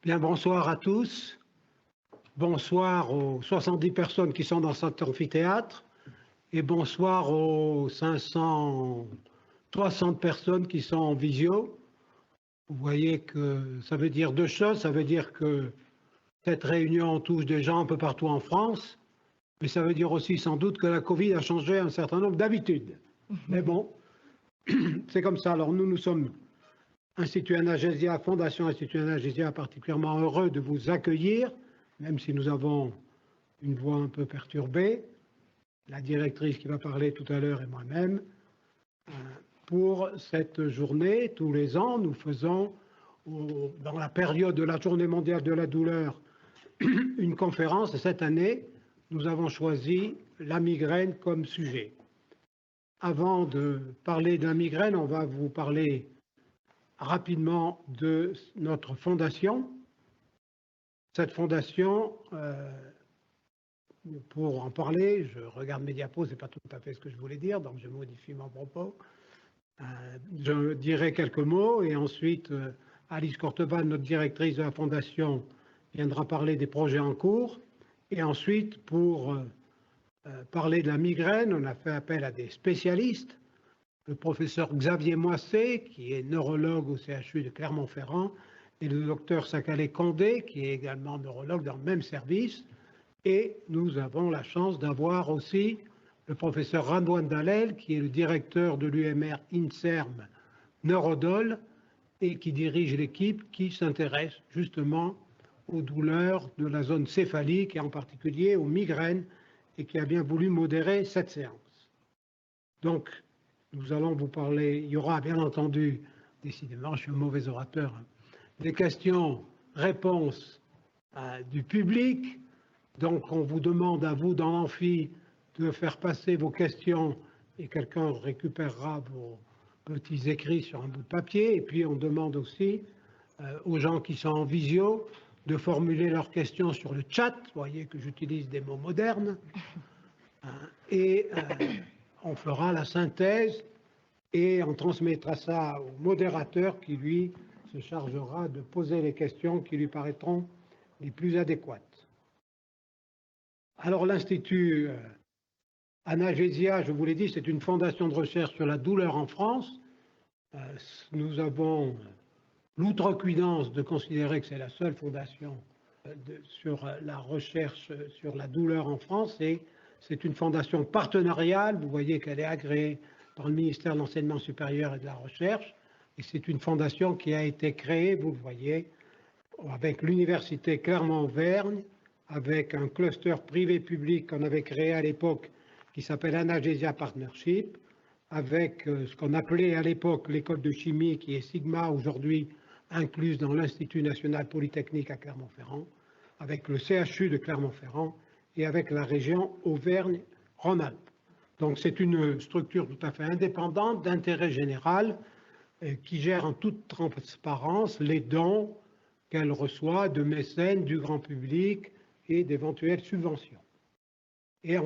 Bien, bonsoir à tous. Bonsoir aux 70 personnes qui sont dans cet amphithéâtre et bonsoir aux 560 personnes qui sont en visio. Vous voyez que ça veut dire deux choses. Ça veut dire que cette réunion touche des gens un peu partout en France, mais ça veut dire aussi sans doute que la Covid a changé un certain nombre d'habitudes. Mais bon, c'est comme ça. Alors nous sommes Institut Anagésia, Fondation Institut Anagésia, particulièrement heureux de vous accueillir, même si nous avons une voix un peu perturbée, la directrice qui va parler tout à l'heure et moi-même. Pour cette journée, tous les ans, nous faisons, dans la période de la Journée mondiale de la douleur, une conférence. Et cette année, nous avons choisi la migraine comme sujet. Avant de parler de la migraine, on va vous parler rapidement de notre fondation. Cette fondation, pour en parler, je regarde mes diapos, ce n'est pas tout à fait ce que je voulais dire, donc je modifie mon propos. Je dirai quelques mots et ensuite Alice Corteval, notre directrice de la fondation, viendra parler des projets en cours. Et ensuite, pour parler de la migraine, on a fait appel à des spécialistes. Le professeur Xavier Moisset, qui est neurologue au CHU de Clermont-Ferrand, et le docteur Sakale Condé, qui est également neurologue dans le même service. Et nous avons la chance d'avoir aussi le professeur Radouane Dalel, qui est le directeur de l'UMR INSERM Neurodol, et qui dirige l'équipe qui s'intéresse justement aux douleurs de la zone céphalique, et en particulier aux migraines, et qui a bien voulu modérer cette séance. Donc, nous allons vous parler, il y aura bien entendu, décidément je suis un mauvais orateur, des questions-réponses du public. Donc on vous demande à vous dans l'amphi de faire passer vos questions et quelqu'un récupérera vos petits écrits sur un bout de papier. Et puis on demande aussi aux gens qui sont en visio de formuler leurs questions sur le chat. Vous voyez que j'utilise des mots modernes. Et on fera la synthèse et on transmettra ça au modérateur qui, lui, se chargera de poser les questions qui lui paraîtront les plus adéquates. Alors l'Institut Anagésia, je vous l'ai dit, c'est une fondation de recherche sur la douleur en France. Nous avons l'outrecuidance de considérer que c'est la seule fondation sur la recherche sur la douleur en France, et c'est une fondation partenariale. Vous voyez qu'elle est agréée par le ministère de l'Enseignement supérieur et de la Recherche, et c'est une fondation qui a été créée, vous le voyez, avec l'université Clermont-Auvergne, avec un cluster privé-public qu'on avait créé à l'époque qui s'appelle Anagésia Partnership, avec ce qu'on appelait à l'époque l'école de chimie qui est Sigma, aujourd'hui incluse dans l'Institut national polytechnique à Clermont-Ferrand, avec le CHU de Clermont-Ferrand et avec la région Auvergne-Rhône-Alpes. Donc c'est une structure tout à fait indépendante d'intérêt général qui gère en toute transparence les dons qu'elle reçoit de mécènes, du grand public et d'éventuelles subventions. Et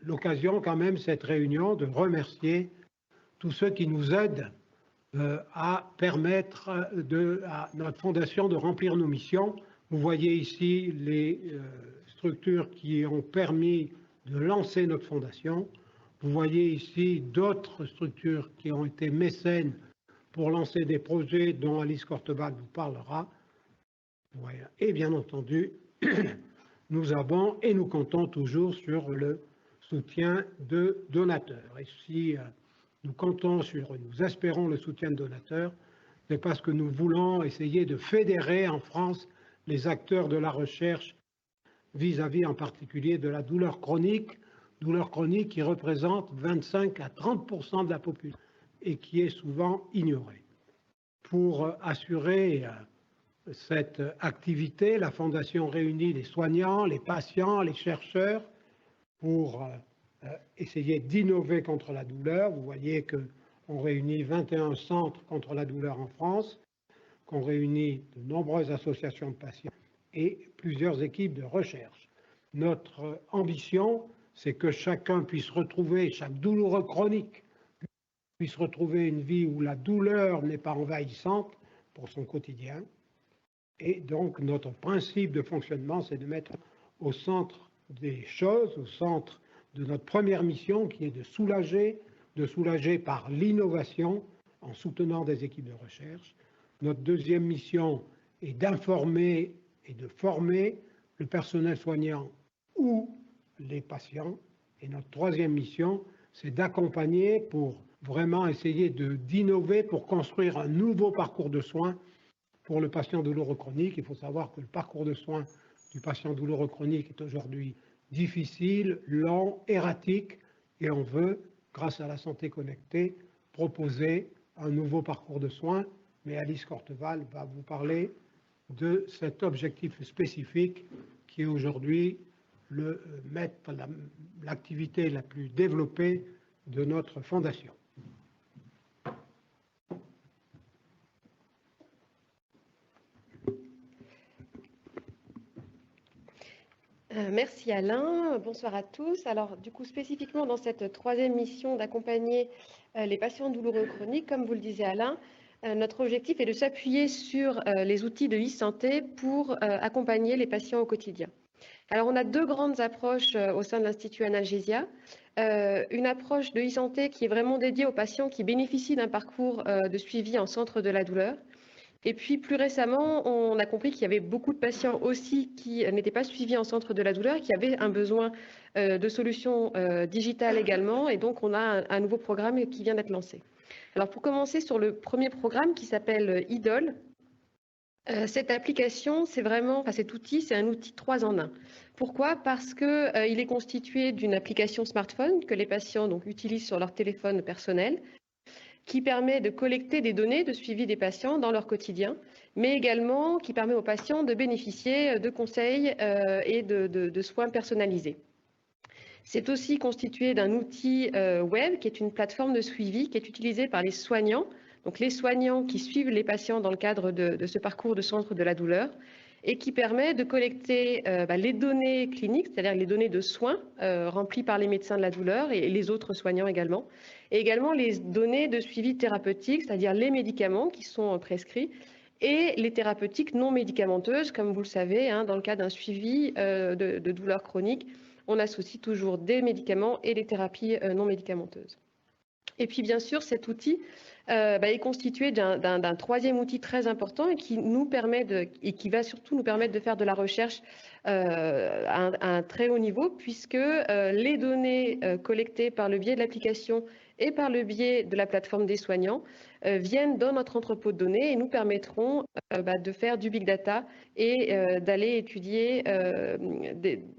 l'occasion quand même, cette réunion, de remercier tous ceux qui nous aident à permettre à notre fondation de remplir nos missions. Vous voyez ici les structures qui ont permis de lancer notre fondation. Vous voyez ici d'autres structures qui ont été mécènes pour lancer des projets dont Alice Corteval vous parlera. Voilà. Et bien entendu, nous avons et nous comptons toujours sur le soutien de donateurs. Et si nous espérons le soutien de donateurs, c'est parce que nous voulons essayer de fédérer en France les acteurs de la recherche vis-à-vis en particulier de la douleur chronique qui représente 25 à 30% de la population et qui est souvent ignorée. Pour assurer cette activité, la Fondation réunit les soignants, les patients, les chercheurs pour essayer d'innover contre la douleur. Vous voyez qu'on réunit 21 centres contre la douleur en France, qu'on réunit de nombreuses associations de patients et plusieurs équipes de recherche. Notre ambition, c'est que chacun puisse retrouver, chaque douloureux chronique, puisse retrouver une vie où la douleur n'est pas envahissante pour son quotidien. Et donc, notre principe de fonctionnement, c'est de mettre au centre des choses, au centre de notre première mission, qui est de soulager par l'innovation en soutenant des équipes de recherche. Notre deuxième mission est d'informer et de former le personnel soignant ou les patients. Et notre troisième mission, c'est d'accompagner pour vraiment essayer d'innover pour construire un nouveau parcours de soins pour le patient douloureux chronique. Il faut savoir que le parcours de soins du patient douloureux chronique est aujourd'hui difficile, lent, erratique, et on veut, grâce à la santé connectée, proposer un nouveau parcours de soins. Mais Alice Corteval va vous parler de cet objectif spécifique qui est aujourd'hui l'activité la plus développée de notre fondation. Merci Alain, bonsoir à tous. Alors du coup spécifiquement dans cette troisième mission d'accompagner les patients douloureux chroniques, comme vous le disiez Alain, notre objectif est de s'appuyer sur les outils de e-santé pour accompagner les patients au quotidien. Alors on a deux grandes approches au sein de l'Institut Analgesia. Une approche de e-santé qui est vraiment dédiée aux patients qui bénéficient d'un parcours de suivi en centre de la douleur. Et puis plus récemment, on a compris qu'il y avait beaucoup de patients aussi qui n'étaient pas suivis en centre de la douleur, qui avaient un besoin de solutions digitales également. Et donc on a un nouveau programme qui vient d'être lancé. Alors pour commencer sur le premier programme qui s'appelle IDOL, cette application, cet outil, c'est un outil 3 en 1. Pourquoi? Parce qu'il est constitué d'une application smartphone que les patients donc, utilisent sur leur téléphone personnel, qui permet de collecter des données de suivi des patients dans leur quotidien, mais également qui permet aux patients de bénéficier de conseils et de soins personnalisés. C'est aussi constitué d'un outil web qui est une plateforme de suivi qui est utilisée par les soignants, donc les soignants qui suivent les patients dans le cadre de ce parcours de centre de la douleur, et qui permet de collecter les données cliniques, c'est-à-dire les données de soins remplies par les médecins de la douleur et les autres soignants également, et également les données de suivi thérapeutique, c'est-à-dire les médicaments qui sont prescrits, et les thérapeutiques non médicamenteuses, comme vous le savez, dans le cas d'un suivi de douleurs chroniques, on associe toujours des médicaments et des thérapies non médicamenteuses. Et puis bien sûr, cet outil est constitué d'un troisième outil très important et qui va surtout nous permettre de faire de la recherche à un très haut niveau, puisque les données collectées par le biais de l'application et par le biais de la plateforme des soignants viennent dans notre entrepôt de données et nous permettront de faire du big data et d'aller étudier,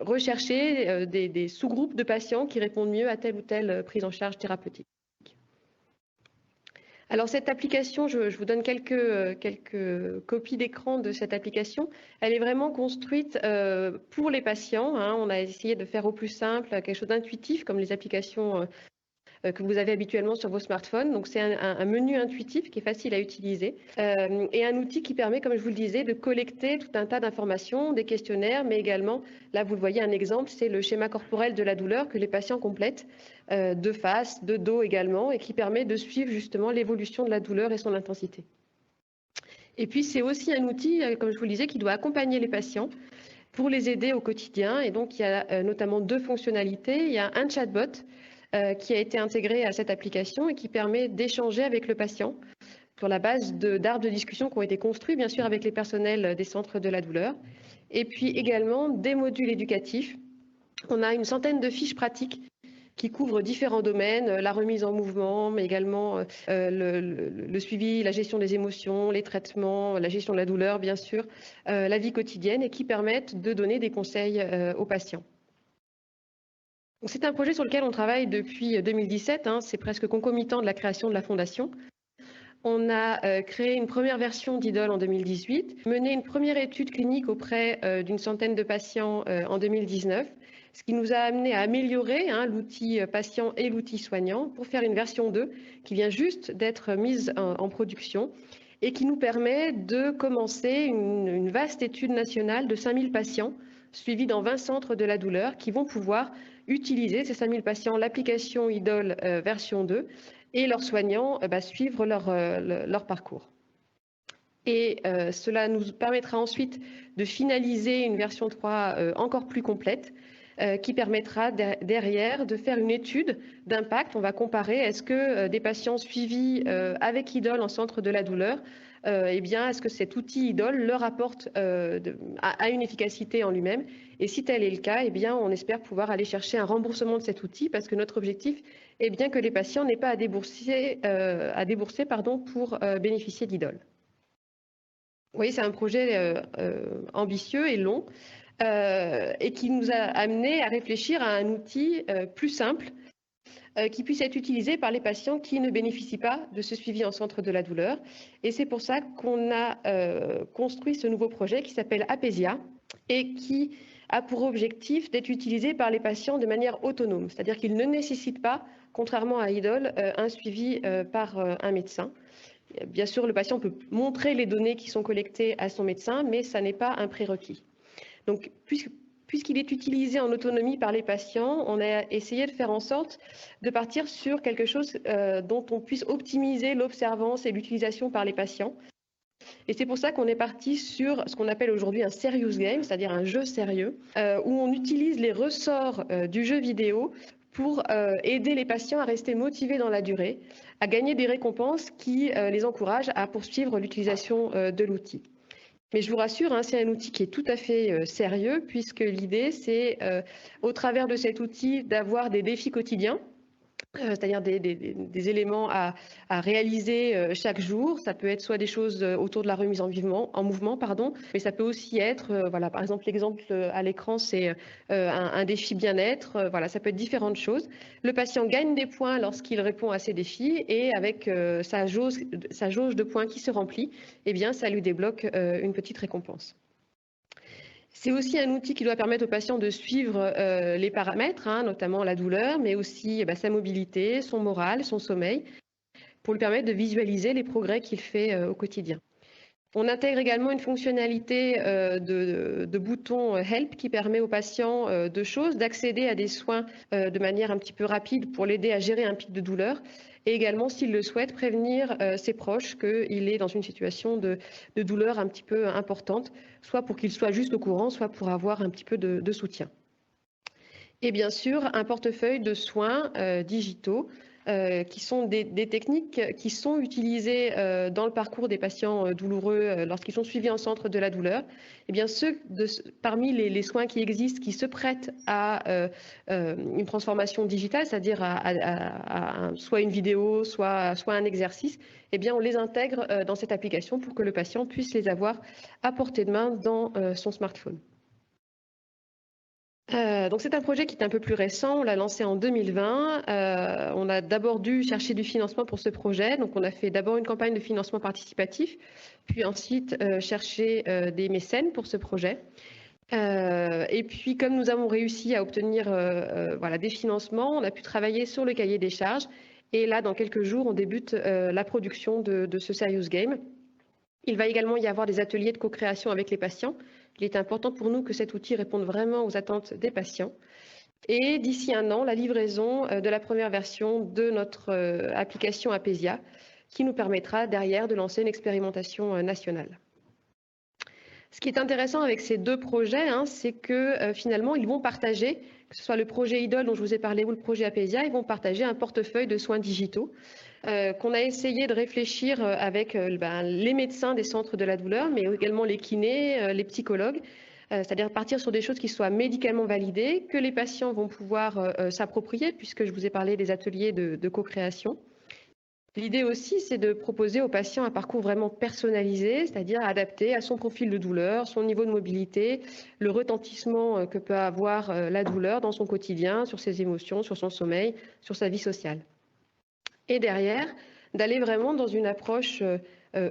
rechercher des sous-groupes de patients qui répondent mieux à telle ou telle prise en charge thérapeutique. Alors cette application, je vous donne quelques copies d'écran de cette application. Elle est vraiment construite pour les patients. On a essayé de faire au plus simple, quelque chose d'intuitif comme les applications que vous avez habituellement sur vos smartphones. Donc c'est un menu intuitif qui est facile à utiliser et un outil qui permet, comme je vous le disais, de collecter tout un tas d'informations, des questionnaires, mais également, là vous le voyez un exemple, c'est le schéma corporel de la douleur que les patients complètent de face, de dos également, et qui permet de suivre justement l'évolution de la douleur et son intensité. Et puis c'est aussi un outil, comme je vous le disais, qui doit accompagner les patients pour les aider au quotidien. Et donc il y a notamment deux fonctionnalités. Il y a un chatbot qui a été intégré à cette application et qui permet d'échanger avec le patient sur la base d'arbres de discussion qui ont été construits, bien sûr, avec les personnels des centres de la douleur. Et puis également des modules éducatifs. On a une centaine de fiches pratiques qui couvrent différents domaines, la remise en mouvement, mais également le suivi, la gestion des émotions, les traitements, la gestion de la douleur, bien sûr, la vie quotidienne, et qui permettent de donner des conseils aux patients. C'est un projet sur lequel on travaille depuis 2017, c'est presque concomitant de la création de la Fondation. On a créé une première version d'IDOL en 2018, mené une première étude clinique auprès d'une centaine de patients en 2019, ce qui nous a amené à améliorer l'outil patient et l'outil soignant pour faire une version 2 qui vient juste d'être mise en production et qui nous permet de commencer une vaste étude nationale de 5000 patients suivis dans 20 centres de la douleur qui vont pouvoir utiliser, ces 5000 patients, l'application IDOL version 2 et leurs soignants suivre leur parcours. Et cela nous permettra ensuite de finaliser une version 3 encore plus complète qui permettra derrière de faire une étude d'impact. On va comparer est-ce que des patients suivis avec Idol en centre de la douleur, eh bien, est-ce que cet outil Idol leur apporte a une efficacité en lui-même? Et si tel est le cas, eh bien, on espère pouvoir aller chercher un remboursement de cet outil parce que notre objectif est bien que les patients n'aient pas à débourser pour bénéficier d'Idol. Vous voyez, c'est un projet ambitieux et long et qui nous a amené à réfléchir à un outil plus simple qui puisse être utilisé par les patients qui ne bénéficient pas de ce suivi en centre de la douleur. Et c'est pour ça qu'on a construit ce nouveau projet qui s'appelle Apésia et qui a pour objectif d'être utilisé par les patients de manière autonome, c'est-à-dire qu'il ne nécessite pas, contrairement à Idol, un suivi par un médecin. Bien sûr, le patient peut montrer les données qui sont collectées à son médecin, mais ça n'est pas un prérequis. Donc, puisqu'il est utilisé en autonomie par les patients, on a essayé de faire en sorte de partir sur quelque chose dont on puisse optimiser l'observance et l'utilisation par les patients. Et c'est pour ça qu'on est parti sur ce qu'on appelle aujourd'hui un serious game, c'est-à-dire un jeu sérieux, où on utilise les ressorts du jeu vidéo pour aider les patients à rester motivés dans la durée, à gagner des récompenses qui les encouragent à poursuivre l'utilisation de l'outil. Mais je vous rassure, hein, c'est un outil qui est tout à fait sérieux, puisque l'idée, c'est, au travers de cet outil, d'avoir des défis quotidiens, c'est-à-dire des éléments à réaliser chaque jour. Ça peut être soit des choses autour de la remise en mouvement, mais ça peut aussi être, voilà, par exemple, l'exemple à l'écran, c'est un défi bien-être. Voilà, ça peut être différentes choses. Le patient gagne des points lorsqu'il répond à ces défis et avec sa jauge de points qui se remplit, eh bien, ça lui débloque une petite récompense. C'est aussi un outil qui doit permettre au patient de suivre les paramètres, hein, notamment la douleur, mais aussi sa mobilité, son moral, son sommeil, pour lui permettre de visualiser les progrès qu'il fait au quotidien. On intègre également une fonctionnalité de bouton Help qui permet au patient d'accéder à des soins de manière un petit peu rapide pour l'aider à gérer un pic de douleur et également, s'il le souhaite, prévenir ses proches qu'il est dans une situation de douleur un petit peu importante, soit pour qu'il soit juste au courant, soit pour avoir un petit peu de soutien. Et bien sûr, un portefeuille de soins digitaux qui sont des techniques qui sont utilisées dans le parcours des patients douloureux lorsqu'ils sont suivis en centre de la douleur. Et bien, parmi les soins qui existent, qui se prêtent à une transformation digitale, c'est-à-dire à soit une vidéo, soit un exercice, eh bien, on les intègre dans cette application pour que le patient puisse les avoir à portée de main dans son smartphone. Donc c'est un projet qui est un peu plus récent, on l'a lancé en 2020. On a d'abord dû chercher du financement pour ce projet, donc on a fait d'abord une campagne de financement participatif, puis ensuite chercher des mécènes pour ce projet. Et puis comme nous avons réussi à obtenir des financements, on a pu travailler sur le cahier des charges. Et là, dans quelques jours, on débute la production de ce Serious Game. Il va également y avoir des ateliers de co-création avec les patients. Il est important pour nous que cet outil réponde vraiment aux attentes des patients. Et d'ici un an, la livraison de la première version de notre application Apésia, qui nous permettra derrière de lancer une expérimentation nationale. Ce qui est intéressant avec ces deux projets, hein, c'est que finalement, ils vont partager, que ce soit le projet Idol dont je vous ai parlé ou le projet Apésia, ils vont partager un portefeuille de soins digitaux qu'on a essayé de réfléchir avec les médecins des centres de la douleur, mais également les kinés, les psychologues, c'est-à-dire partir sur des choses qui soient médicalement validées, que les patients vont pouvoir s'approprier, puisque je vous ai parlé des ateliers de co-création. L'idée aussi, c'est de proposer aux patients un parcours vraiment personnalisé, c'est-à-dire adapté à son profil de douleur, son niveau de mobilité, le retentissement que peut avoir la douleur dans son quotidien, sur ses émotions, sur son sommeil, sur sa vie sociale. Et derrière, d'aller vraiment dans une approche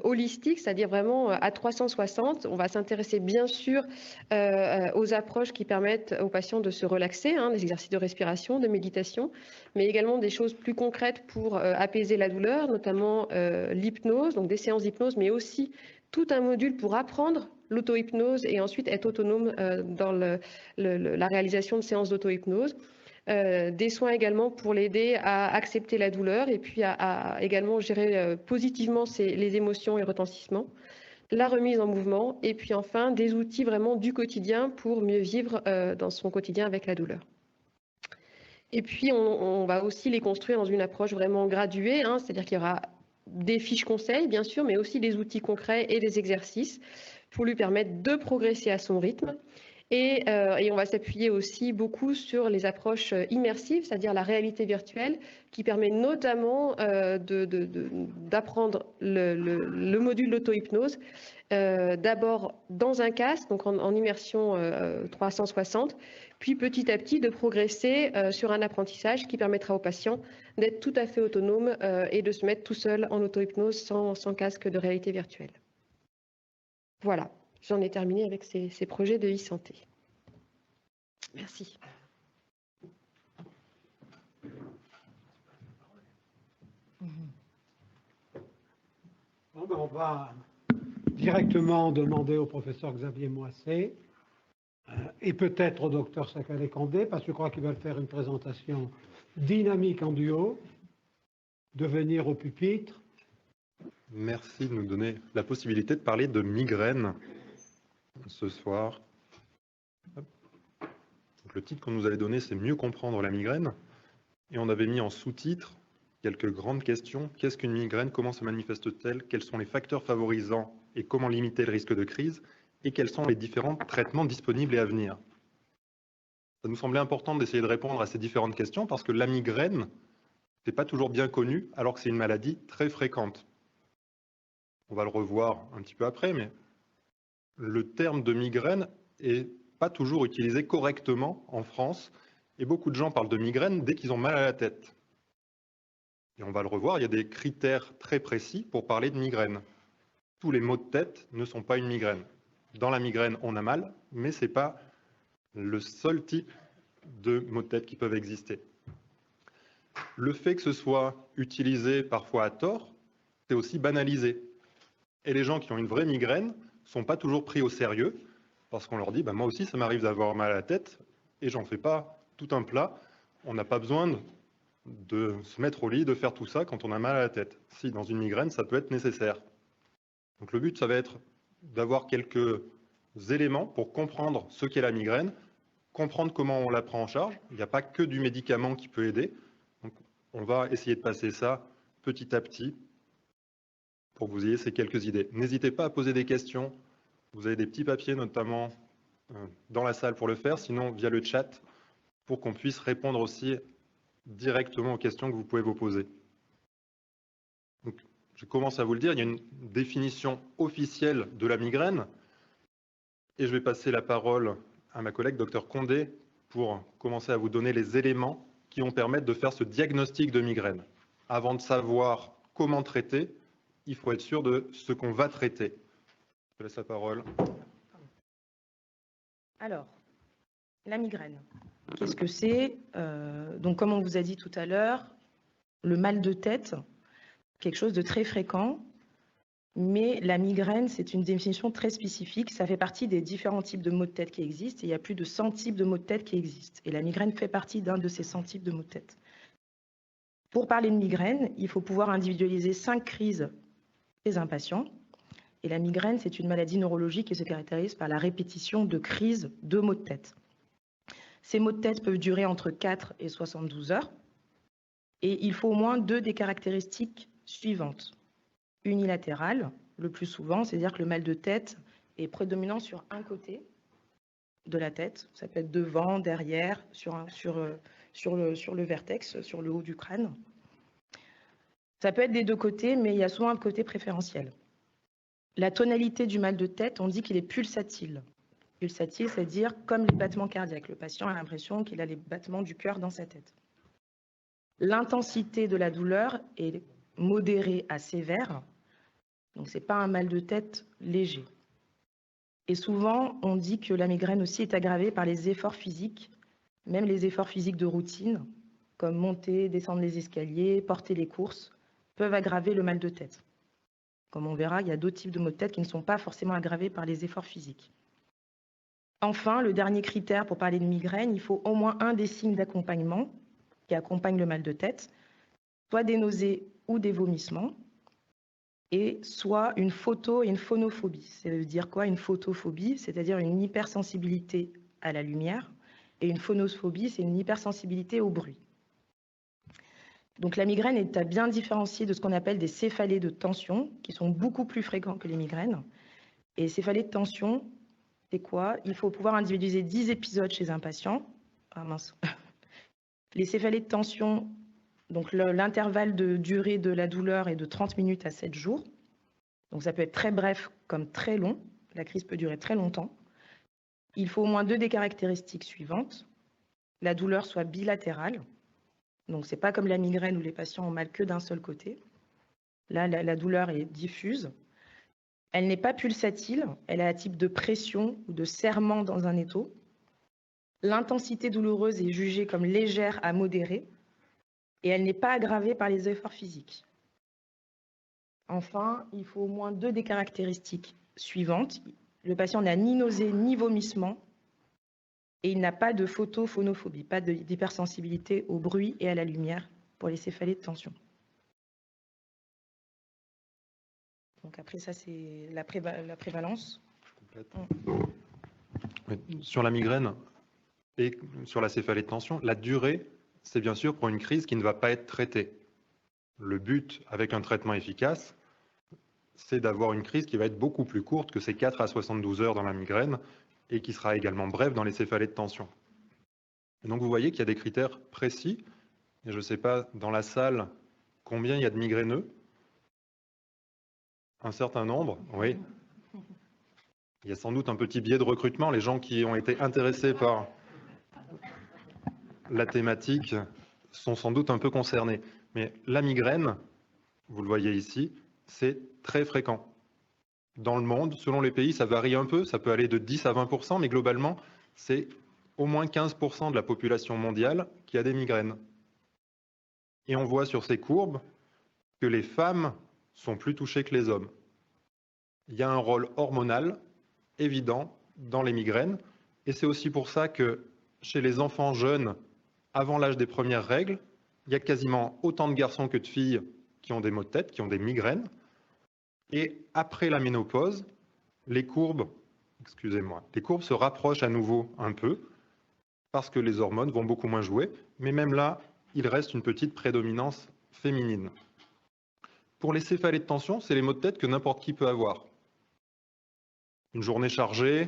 holistique, c'est-à-dire vraiment à 360. On va s'intéresser bien sûr aux approches qui permettent aux patients de se relaxer, hein, des exercices de respiration, de méditation, mais également des choses plus concrètes pour apaiser la douleur, notamment l'hypnose, donc des séances d'hypnose, mais aussi tout un module pour apprendre l'auto-hypnose et ensuite être autonome dans la réalisation de séances d'auto-hypnose. Des soins également pour l'aider à accepter la douleur et puis à également gérer positivement les émotions et le retentissement. la remise en mouvement, et puis enfin des outils vraiment du quotidien pour mieux vivre dans son quotidien avec la douleur. Et puis on va aussi les construire dans une approche vraiment graduée, hein, c'est-à-dire qu'il y aura des fiches conseils bien sûr, mais aussi des outils concrets et des exercices pour lui permettre de progresser à son rythme. Et on va s'appuyer aussi beaucoup sur les approches immersives, c'est-à-dire la réalité virtuelle, qui permet notamment d'apprendre le module d'auto-hypnose, d'abord dans un casque, donc en immersion 360, puis petit à petit de progresser sur un apprentissage qui permettra au patient d'être tout à fait autonome et de se mettre tout seul en auto-hypnose sans casque de réalité virtuelle. Voilà, j'en ai terminé avec ces projets de e-santé. Merci. Bon, ben on va directement demander au professeur Xavier Moisset et peut-être au docteur Sakale Kandé, parce que je crois qu'ils veulent faire une présentation dynamique en duo, de venir au pupitre. Merci de nous donner la possibilité de parler de migraine ce soir. Donc, le titre qu'on nous avait donné, c'est « Mieux comprendre la migraine ». Et on avait mis en sous-titre quelques grandes questions. Qu'est-ce qu'une migraine? Comment se manifeste-t-elle? Quels sont les facteurs favorisants et comment limiter le risque de crise? Et quels sont les différents traitements disponibles et à venir? Ça nous semblait important d'essayer de répondre à ces différentes questions parce que la migraine, ce n'est pas toujours bien connu alors que c'est une maladie très fréquente. On va le revoir un petit peu après, mais le terme de migraine n'est pas toujours utilisé correctement en France et beaucoup de gens parlent de migraine dès qu'ils ont mal à la tête. Et on va le revoir, il y a des critères très précis pour parler de migraine. Tous les maux de tête ne sont pas une migraine. Dans la migraine, on a mal, mais ce n'est pas le seul type de maux de tête qui peuvent exister. Le fait que ce soit utilisé parfois à tort, c'est aussi banalisé. Et les gens qui ont une vraie migraine ne sont pas toujours pris au sérieux, parce qu'on leur dit moi aussi ça m'arrive d'avoir mal à la tête, et j'en fais pas tout un plat. On n'a pas besoin de se mettre au lit, de faire tout ça quand on a mal à la tête. Si, dans une migraine, ça peut être nécessaire. Donc le but, ça va être d'avoir quelques éléments pour comprendre ce qu'est la migraine, comprendre comment on la prend en charge. Il n'y a pas que du médicament qui peut aider. Donc, on va essayer de passer ça petit à petit pour que vous ayez ces quelques idées. N'hésitez pas à poser des questions. Vous avez des petits papiers, notamment dans la salle pour le faire, sinon via le chat, pour qu'on puisse répondre aussi directement aux questions que vous pouvez vous poser. Donc, je commence à vous le dire, il y a une définition officielle de la migraine, et je vais passer la parole à ma collègue, Dr Condé, pour commencer à vous donner les éléments qui vont permettre de faire ce diagnostic de migraine. Avant de savoir comment traiter, il faut être sûr de ce qu'on va traiter. Je laisse la parole. Alors, la migraine, qu'est-ce que c'est? Donc, comme on vous a dit tout à l'heure, le mal de tête, quelque chose de très fréquent, mais la migraine, c'est une définition très spécifique. Ça fait partie des différents types de maux de tête qui existent. Et il y a plus de 100 types de maux de tête qui existent. Et la migraine fait partie d'un de ces 100 types de maux de tête. Pour parler de migraine, il faut pouvoir individualiser 5 crises chez un patient. Et la migraine, c'est une maladie neurologique qui se caractérise par la répétition de crises de maux de tête. Ces maux de tête peuvent durer entre 4 et 72 heures. Et il faut au moins 2 des caractéristiques suivantes. Unilatérale, le plus souvent, c'est-à-dire que le mal de tête est prédominant sur un côté de la tête. Ça peut être devant, derrière, sur le vertex, sur le haut du crâne. Ça peut être des 2 côtés, mais il y a souvent un côté préférentiel. La tonalité du mal de tête, on dit qu'il est pulsatile. Pulsatile, c'est-à-dire comme les battements cardiaques. Le patient a l'impression qu'il a les battements du cœur dans sa tête. L'intensité de la douleur est modérée à sévère, donc ce n'est pas un mal de tête léger. Et souvent, on dit que la migraine aussi est aggravée par les efforts physiques, même les efforts physiques de routine, comme monter, descendre les escaliers, porter les courses, peuvent aggraver le mal de tête. Comme on verra, il y a d'autres types de maux de tête qui ne sont pas forcément aggravés par les efforts physiques. Enfin, le dernier critère pour parler de migraine, il faut au moins un des signes d'accompagnement qui accompagnent le mal de tête, soit des nausées ou des vomissements, et soit une photo et une phonophobie. Ça veut dire quoi, une photophobie? C'est-à-dire une hypersensibilité à la lumière, et une phonophobie, c'est une hypersensibilité au bruit. Donc la migraine est à bien différencier de ce qu'on appelle des céphalées de tension, qui sont beaucoup plus fréquents que les migraines. Et céphalées de tension, c'est quoi? Il faut pouvoir individualiser 10 épisodes chez un patient. Ah mince. Les céphalées de tension, donc l'intervalle de durée de la douleur est de 30 minutes à 7 jours. Donc ça peut être très bref comme très long. La crise peut durer très longtemps. Il faut au moins 2 des caractéristiques suivantes. La douleur soit bilatérale. Donc ce n'est pas comme la migraine où les patients ont mal que d'un seul côté. Là, la douleur est diffuse. Elle n'est pas pulsatile. Elle a un type de pression ou de serrement dans un étau. L'intensité douloureuse est jugée comme légère à modérée. Et elle n'est pas aggravée par les efforts physiques. Enfin, il faut au moins 2 des caractéristiques suivantes. Le patient n'a ni nausée ni vomissement et il n'a pas de photophonophobie, pas d'hypersensibilité au bruit et à la lumière pour les céphalées de tension. Donc après ça, c'est la prévalence. Sur la migraine et sur la céphalée de tension, la durée, c'est bien sûr pour une crise qui ne va pas être traitée. Le but avec un traitement efficace, c'est d'avoir une crise qui va être beaucoup plus courte que ces 4 à 72 heures dans la migraine et qui sera également brève dans les céphalées de tension. Et donc vous voyez qu'il y a des critères précis. Et je ne sais pas dans la salle combien il y a de migraineux. Un certain nombre, oui. Il y a sans doute un petit biais de recrutement. Les gens qui ont été intéressés par la thématique sont sans doute un peu concernés. Mais la migraine, vous le voyez ici, c'est très fréquent. Dans le monde, selon les pays, ça varie un peu, ça peut aller de 10 à 20%, mais globalement, c'est au moins 15% de la population mondiale qui a des migraines. Et on voit sur ces courbes que les femmes sont plus touchées que les hommes. Il y a un rôle hormonal évident dans les migraines, et c'est aussi pour ça que chez les enfants jeunes, avant l'âge des premières règles, il y a quasiment autant de garçons que de filles qui ont des maux de tête, qui ont des migraines. Et après la ménopause, les courbes se rapprochent à nouveau un peu parce que les hormones vont beaucoup moins jouer, mais même là, il reste une petite prédominance féminine. Pour les céphalées de tension, c'est les maux de tête que n'importe qui peut avoir. Une journée chargée,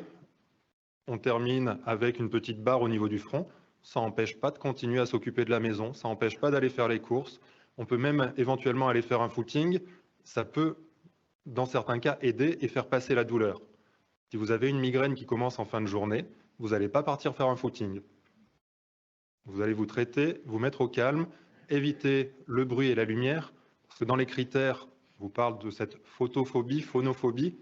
on termine avec une petite barre au niveau du front, ça n'empêche pas de continuer à s'occuper de la maison, ça n'empêche pas d'aller faire les courses, on peut même éventuellement aller faire un footing, ça peut dans certains cas, aider et faire passer la douleur. Si vous avez une migraine qui commence en fin de journée, vous n'allez pas partir faire un footing. Vous allez vous traiter, vous mettre au calme, éviter le bruit et la lumière, parce que dans les critères, vous parle de cette photophobie, phonophobie.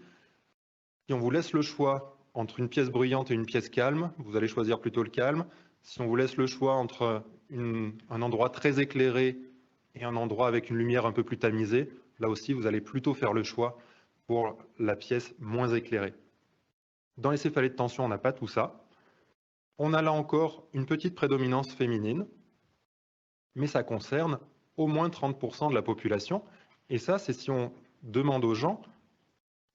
Si on vous laisse le choix entre une pièce bruyante et une pièce calme, vous allez choisir plutôt le calme. Si on vous laisse le choix entre un endroit très éclairé et un endroit avec une lumière un peu plus tamisée, là aussi, vous allez plutôt faire le choix pour la pièce moins éclairée. Dans les céphalées de tension, on n'a pas tout ça. On a là encore une petite prédominance féminine, mais ça concerne au moins 30% de la population. Et ça, c'est si on demande aux gens,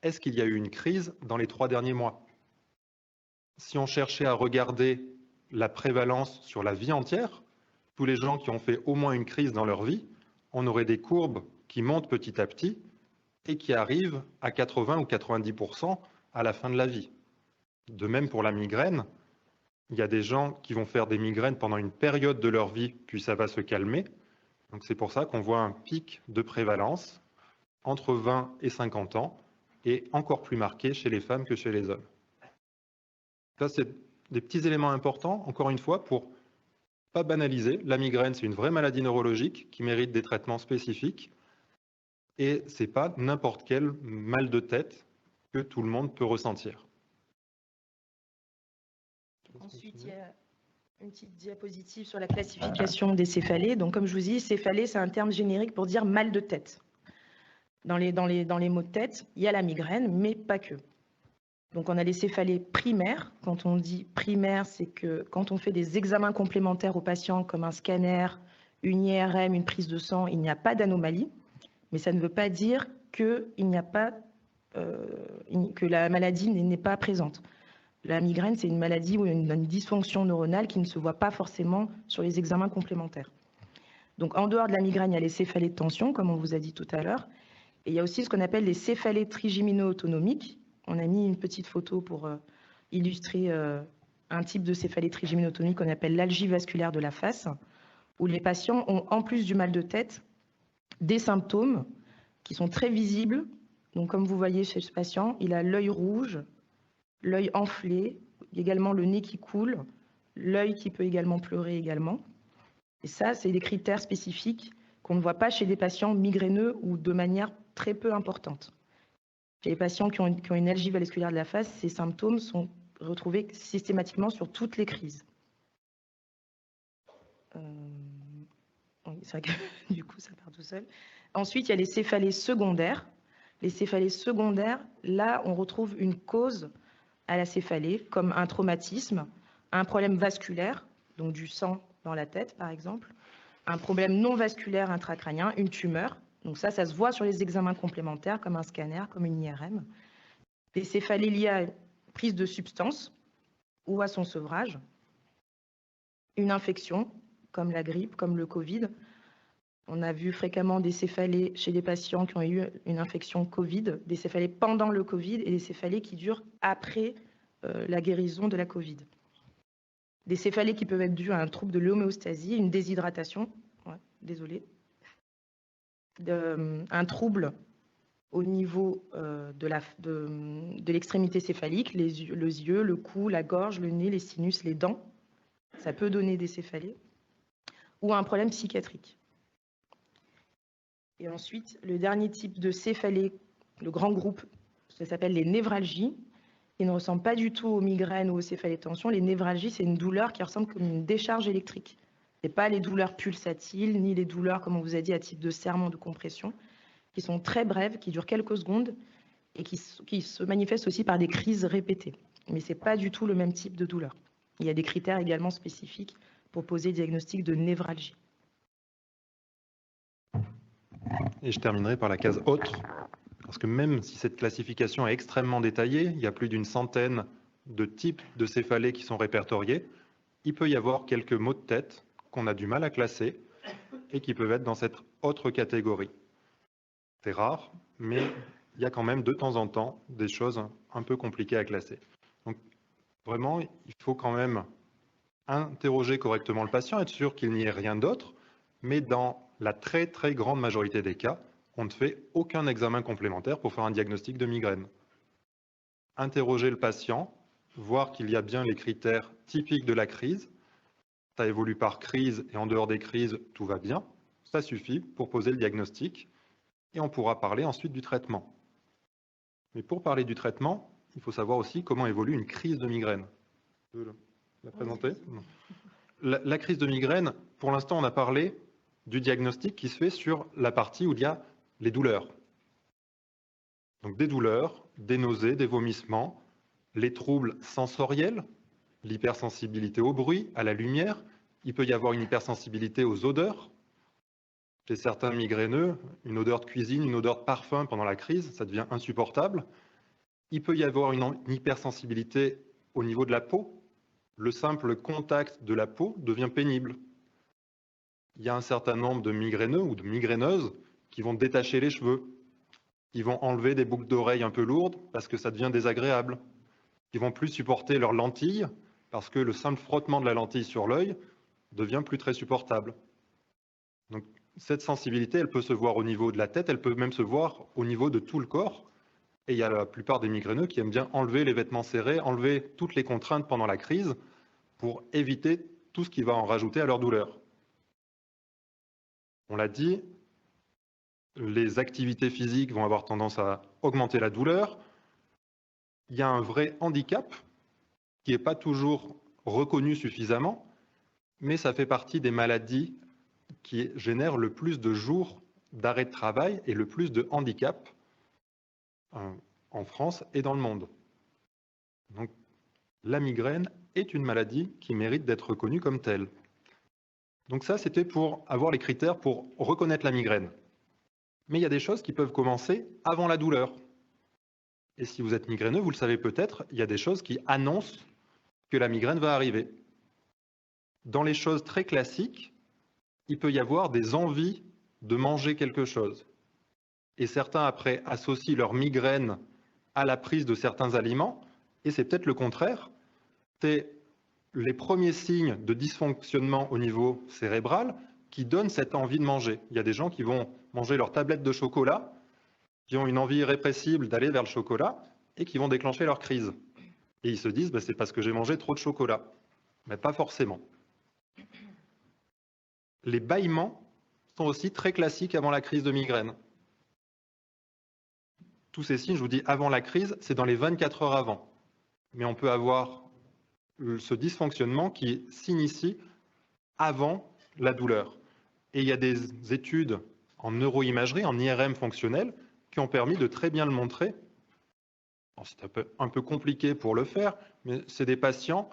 est-ce qu'il y a eu une crise dans les 3 derniers mois? Si on cherchait à regarder la prévalence sur la vie entière, tous les gens qui ont fait au moins une crise dans leur vie, on aurait des courbes qui montent petit à petit et qui arrivent à 80 ou 90% à la fin de la vie. De même pour la migraine, il y a des gens qui vont faire des migraines pendant une période de leur vie, puis ça va se calmer. Donc c'est pour ça qu'on voit un pic de prévalence entre 20 et 50 ans et encore plus marqué chez les femmes que chez les hommes. Ça, c'est des petits éléments importants, encore une fois, pour pas banaliser. La migraine, c'est une vraie maladie neurologique qui mérite des traitements spécifiques. Et ce n'est pas n'importe quel mal de tête que tout le monde peut ressentir. Ensuite, il y a une petite diapositive sur la classification des céphalées. Donc, comme je vous dis, céphalée, c'est un terme générique pour dire mal de tête. Dans les maux de tête, il y a la migraine, mais pas que. Donc, on a les céphalées primaires. Quand on dit primaire, c'est que quand on fait des examens complémentaires aux patients, comme un scanner, une IRM, une prise de sang, il n'y a pas d'anomalie. Mais ça ne veut pas dire qu'il n'y a pas, que la maladie n'est pas présente. La migraine, c'est une maladie ou une dysfonction neuronale qui ne se voit pas forcément sur les examens complémentaires. Donc, en dehors de la migraine, il y a les céphalées de tension, comme on vous a dit tout à l'heure. Et il y a aussi ce qu'on appelle les céphalées trigémino-autonomiques. On a mis une petite photo pour illustrer un type de céphalée trigémino-autonomique qu'on appelle l'algie vasculaire de la face, où les patients ont, en plus du mal de tête, des symptômes qui sont très visibles. Donc, comme vous voyez chez ce patient, il a l'œil rouge, l'œil enflé, également le nez qui coule, l'œil qui peut également pleurer également. Et ça, c'est des critères spécifiques qu'on ne voit pas chez des patients migraineux ou de manière très peu importante. Chez les patients qui ont une algie vasculaire de la face, ces symptômes sont retrouvés systématiquement sur toutes les crises. Oui, c'est vrai que du coup, ça part tout seul. Ensuite, il y a les céphalées secondaires. Les céphalées secondaires, là, on retrouve une cause à la céphalée, comme un traumatisme, un problème vasculaire, donc du sang dans la tête, par exemple, un problème non vasculaire intracrânien, une tumeur. Donc ça se voit sur les examens complémentaires, comme un scanner, comme une IRM. Des céphalées liées à une prise de substance ou à son sevrage. Une infection, comme la grippe, comme le Covid. On a vu fréquemment des céphalées chez des patients qui ont eu une infection Covid, des céphalées pendant le Covid et des céphalées qui durent après la guérison de la Covid. Des céphalées qui peuvent être dues à un trouble de l'homéostasie, une déshydratation, un trouble au niveau de l'extrémité céphalique, les yeux, le cou, la gorge, le nez, les sinus, les dents. Ça peut donner des céphalées. Ou un problème psychiatrique. Et ensuite, le dernier type de céphalée, le grand groupe, ça s'appelle les névralgies. Ils ne ressemblent pas du tout aux migraines ou aux céphalées de tension. Les névralgies, c'est une douleur qui ressemble comme une décharge électrique. Ce n'est pas les douleurs pulsatiles, ni les douleurs, comme on vous a dit, à type de serrement de compression, qui sont très brèves, qui durent quelques secondes et qui se manifestent aussi par des crises répétées. Mais ce n'est pas du tout le même type de douleur. Il y a des critères également spécifiques pour poser le diagnostic de névralgie. Et je terminerai par la case autre, parce que même si cette classification est extrêmement détaillée, il y a plus d'une centaine de types de céphalées qui sont répertoriés, il peut y avoir quelques maux de tête qu'on a du mal à classer et qui peuvent être dans cette autre catégorie. C'est rare, mais il y a quand même de temps en temps des choses un peu compliquées à classer. Donc vraiment, il faut quand même interroger correctement le patient, être sûr qu'il n'y ait rien d'autre, mais dans la très très grande majorité des cas, on ne fait aucun examen complémentaire pour faire un diagnostic de migraine. Interroger le patient, voir qu'il y a bien les critères typiques de la crise, ça évolue par crise et en dehors des crises, tout va bien, ça suffit pour poser le diagnostic et on pourra parler ensuite du traitement. Mais pour parler du traitement, il faut savoir aussi comment évolue une crise de migraine. Je peux la présenter ? La crise de migraine, pour l'instant, on a parlé du diagnostic qui se fait sur la partie où il y a les douleurs. Donc des douleurs, des nausées, des vomissements, les troubles sensoriels, l'hypersensibilité au bruit, à la lumière. Il peut y avoir une hypersensibilité aux odeurs. Chez certains migraineux, une odeur de cuisine, une odeur de parfum pendant la crise, ça devient insupportable. Il peut y avoir une hypersensibilité au niveau de la peau. Le simple contact de la peau devient pénible. Il y a un certain nombre de migraineux ou de migraineuses qui vont détacher les cheveux, qui vont enlever des boucles d'oreilles un peu lourdes parce que ça devient désagréable, qui vont plus supporter leurs lentilles parce que le simple frottement de la lentille sur l'œil devient plus très supportable. Donc cette sensibilité, elle peut se voir au niveau de la tête, elle peut même se voir au niveau de tout le corps. Et il y a la plupart des migraineux qui aiment bien enlever les vêtements serrés, enlever toutes les contraintes pendant la crise pour éviter tout ce qui va en rajouter à leur douleur. On l'a dit, les activités physiques vont avoir tendance à augmenter la douleur. Il y a un vrai handicap qui n'est pas toujours reconnu suffisamment, mais ça fait partie des maladies qui génèrent le plus de jours d'arrêt de travail et le plus de handicap en France et dans le monde. Donc, la migraine est une maladie qui mérite d'être reconnue comme telle. Donc ça, c'était pour avoir les critères pour reconnaître la migraine. Mais il y a des choses qui peuvent commencer avant la douleur. Et si vous êtes migraineux, vous le savez peut-être, il y a des choses qui annoncent que la migraine va arriver. Dans les choses très classiques, il peut y avoir des envies de manger quelque chose. Et certains, après, associent leur migraine à la prise de certains aliments, et c'est peut-être le contraire. C'est les premiers signes de dysfonctionnement au niveau cérébral qui donnent cette envie de manger. Il y a des gens qui vont manger leur tablette de chocolat, qui ont une envie irrépressible d'aller vers le chocolat, et qui vont déclencher leur crise. Et ils se disent, c'est parce que j'ai mangé trop de chocolat. Mais pas forcément. Les bâillements sont aussi très classiques avant la crise de migraine. Tous ces signes, je vous dis, avant la crise, c'est dans les 24 heures avant. Mais on peut avoir ce dysfonctionnement qui s'initie avant la douleur. Et il y a des études en neuroimagerie, en IRM fonctionnel, qui ont permis de très bien le montrer. C'est un peu compliqué pour le faire, mais c'est des patients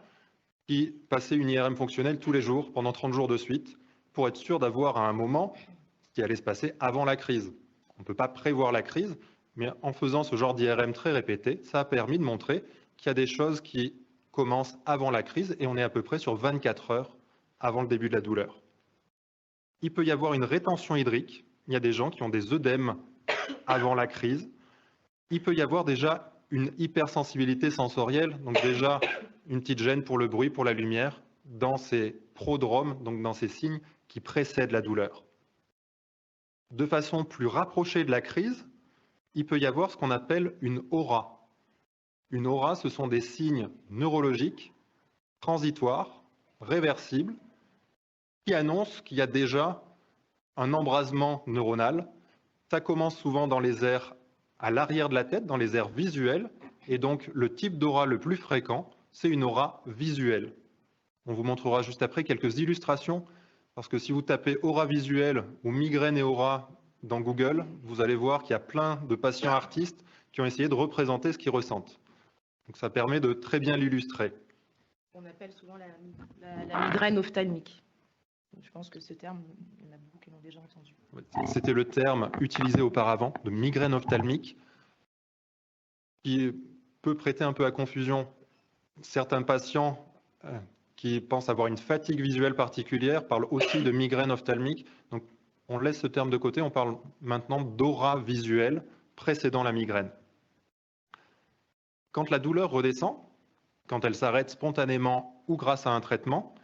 qui passaient une IRM fonctionnelle tous les jours, pendant 30 jours de suite, pour être sûr d'avoir à un moment ce qui allait se passer avant la crise. On ne peut pas prévoir la crise, mais en faisant ce genre d'IRM très répété, ça a permis de montrer qu'il y a des choses qui commencent avant la crise et on est à peu près sur 24 heures avant le début de la douleur. Il peut y avoir une rétention hydrique. Il y a des gens qui ont des œdèmes avant la crise. Il peut y avoir déjà une hypersensibilité sensorielle, donc déjà une petite gêne pour le bruit, pour la lumière, dans ces prodromes, donc dans ces signes qui précèdent la douleur. De façon plus rapprochée de la crise, il peut y avoir ce qu'on appelle une aura. Une aura, ce sont des signes neurologiques, transitoires, réversibles, qui annoncent qu'il y a déjà un embrasement neuronal. Ça commence souvent dans les aires à l'arrière de la tête, dans les aires visuelles, et donc le type d'aura le plus fréquent, c'est une aura visuelle. On vous montrera juste après quelques illustrations, parce que si vous tapez aura visuelle ou migraine et aura dans Google, vous allez voir qu'il y a plein de patients artistes qui ont essayé de représenter ce qu'ils ressentent. Donc ça permet de très bien l'illustrer. On appelle souvent la migraine ophtalmique. Je pense que ce terme, il y en a beaucoup qui l'ont déjà entendu. C'était le terme utilisé auparavant, de migraine ophtalmique, qui peut prêter un peu à confusion. Certains patients qui pensent avoir une fatigue visuelle particulière parlent aussi de migraine ophtalmique. Donc on laisse ce terme de côté, on parle maintenant d'aura visuelle précédant la migraine. Quand la douleur redescend, quand elle s'arrête spontanément ou grâce à un traitement,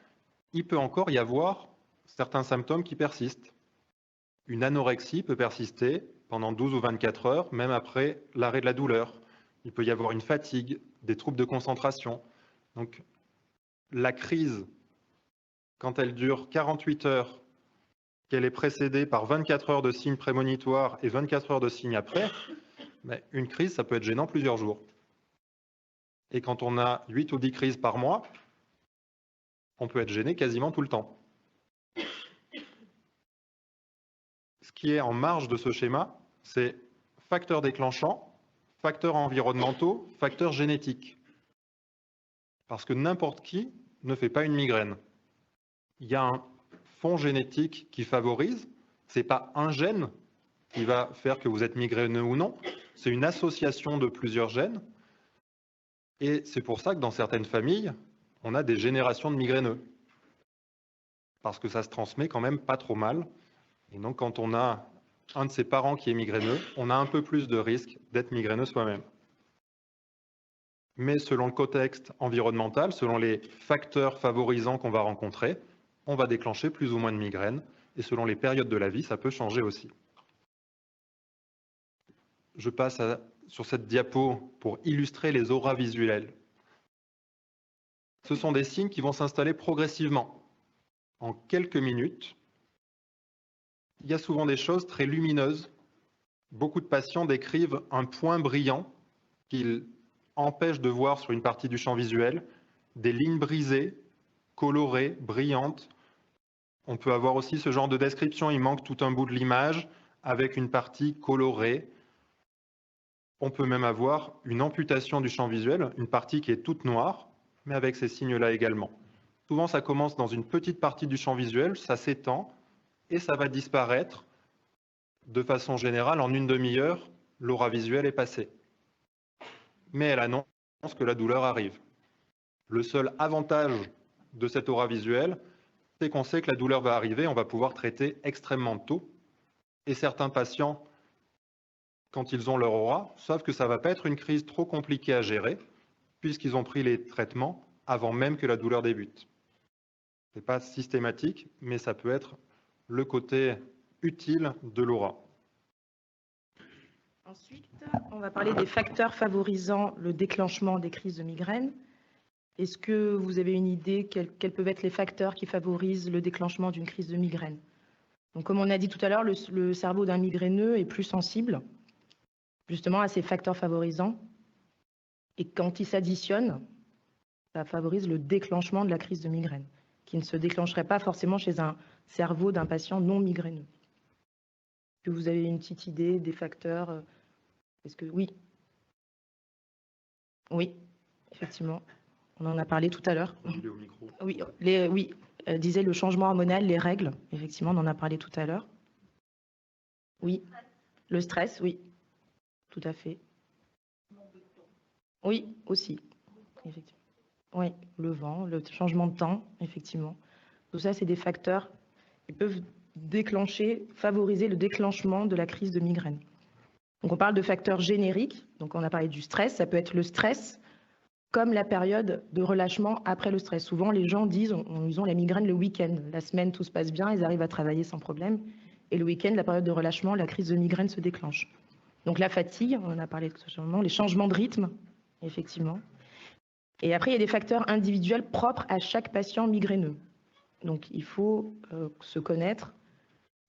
il peut encore y avoir certains symptômes qui persistent. Une anorexie peut persister pendant 12 ou 24 heures, même après l'arrêt de la douleur. Il peut y avoir une fatigue, des troubles de concentration. Donc, la crise, quand elle dure 48 heures, qu'elle est précédée par 24 heures de signes prémonitoires et 24 heures de signes après, une crise, ça peut être gênant plusieurs jours. Et quand on a 8 ou 10 crises par mois, on peut être gêné quasiment tout le temps. Ce qui est en marge de ce schéma, c'est facteurs déclenchants, facteurs environnementaux, facteurs génétiques. Parce que n'importe qui ne fait pas une migraine. Il y a un fond génétique qui favorise, ce n'est pas un gène qui va faire que vous êtes migraineux ou non, c'est une association de plusieurs gènes. Et c'est pour ça que dans certaines familles, on a des générations de migraineux. Parce que ça se transmet quand même pas trop mal. Et donc quand on a un de ses parents qui est migraineux, on a un peu plus de risque d'être migraineux soi-même. Mais selon le contexte environnemental, selon les facteurs favorisants qu'on va rencontrer, on va déclencher plus ou moins de migraines. Et selon les périodes de la vie, ça peut changer aussi. Je passe sur cette diapo pour illustrer les auras visuelles. Ce sont des signes qui vont s'installer progressivement. En quelques minutes, il y a souvent des choses très lumineuses. Beaucoup de patients décrivent un point brillant qu'ils empêche de voir sur une partie du champ visuel, des lignes brisées, colorées, brillantes. On peut avoir aussi ce genre de description, il manque tout un bout de l'image avec une partie colorée. On peut même avoir une amputation du champ visuel, une partie qui est toute noire, mais avec ces signes-là également. Souvent, ça commence dans une petite partie du champ visuel, ça s'étend et ça va disparaître de façon générale, en une demi-heure, l'aura visuelle est passée. Mais elle annonce que la douleur arrive. Le seul avantage de cette aura visuelle, c'est qu'on sait que la douleur va arriver, on va pouvoir traiter extrêmement tôt. Et certains patients, quand ils ont leur aura, savent que ça ne va pas être une crise trop compliquée à gérer, puisqu'ils ont pris les traitements avant même que la douleur débute. Ce n'est pas systématique, mais ça peut être le côté utile de l'aura. Ensuite, on va parler des facteurs favorisant le déclenchement des crises de migraine. Est-ce que vous avez une idée quels peuvent être les facteurs qui favorisent le déclenchement d'une crise de migraine? Donc, comme on a dit tout à l'heure, le cerveau d'un migraineux est plus sensible justement à ces facteurs favorisants. Et quand ils s'additionnent, ça favorise le déclenchement de la crise de migraine, qui ne se déclencherait pas forcément chez un cerveau d'un patient non migraineux. Est-ce que vous avez une petite idée des facteurs? Est-ce que oui? Oui, effectivement. On en a parlé tout à l'heure. Oui, disait le changement hormonal, les règles. Effectivement, on en a parlé tout à l'heure. Oui, le stress, oui, tout à fait. Oui, aussi, effectivement. Oui, le vent, le changement de temps, effectivement. Tout ça, c'est des facteurs qui peuvent favoriser le déclenchement de la crise de migraine. Donc, on parle de facteurs génériques. Donc, on a parlé du stress. Ça peut être le stress comme la période de relâchement après le stress. Souvent, les gens disent ils ont la migraine le week-end. La semaine, tout se passe bien, ils arrivent à travailler sans problème. Et le week-end, la période de relâchement, la crise de migraine se déclenche. Donc, la fatigue, on en a parlé tout à l'heure, les changements de rythme, effectivement. Et après, il y a des facteurs individuels propres à chaque patient migraineux. Donc, il faut se connaître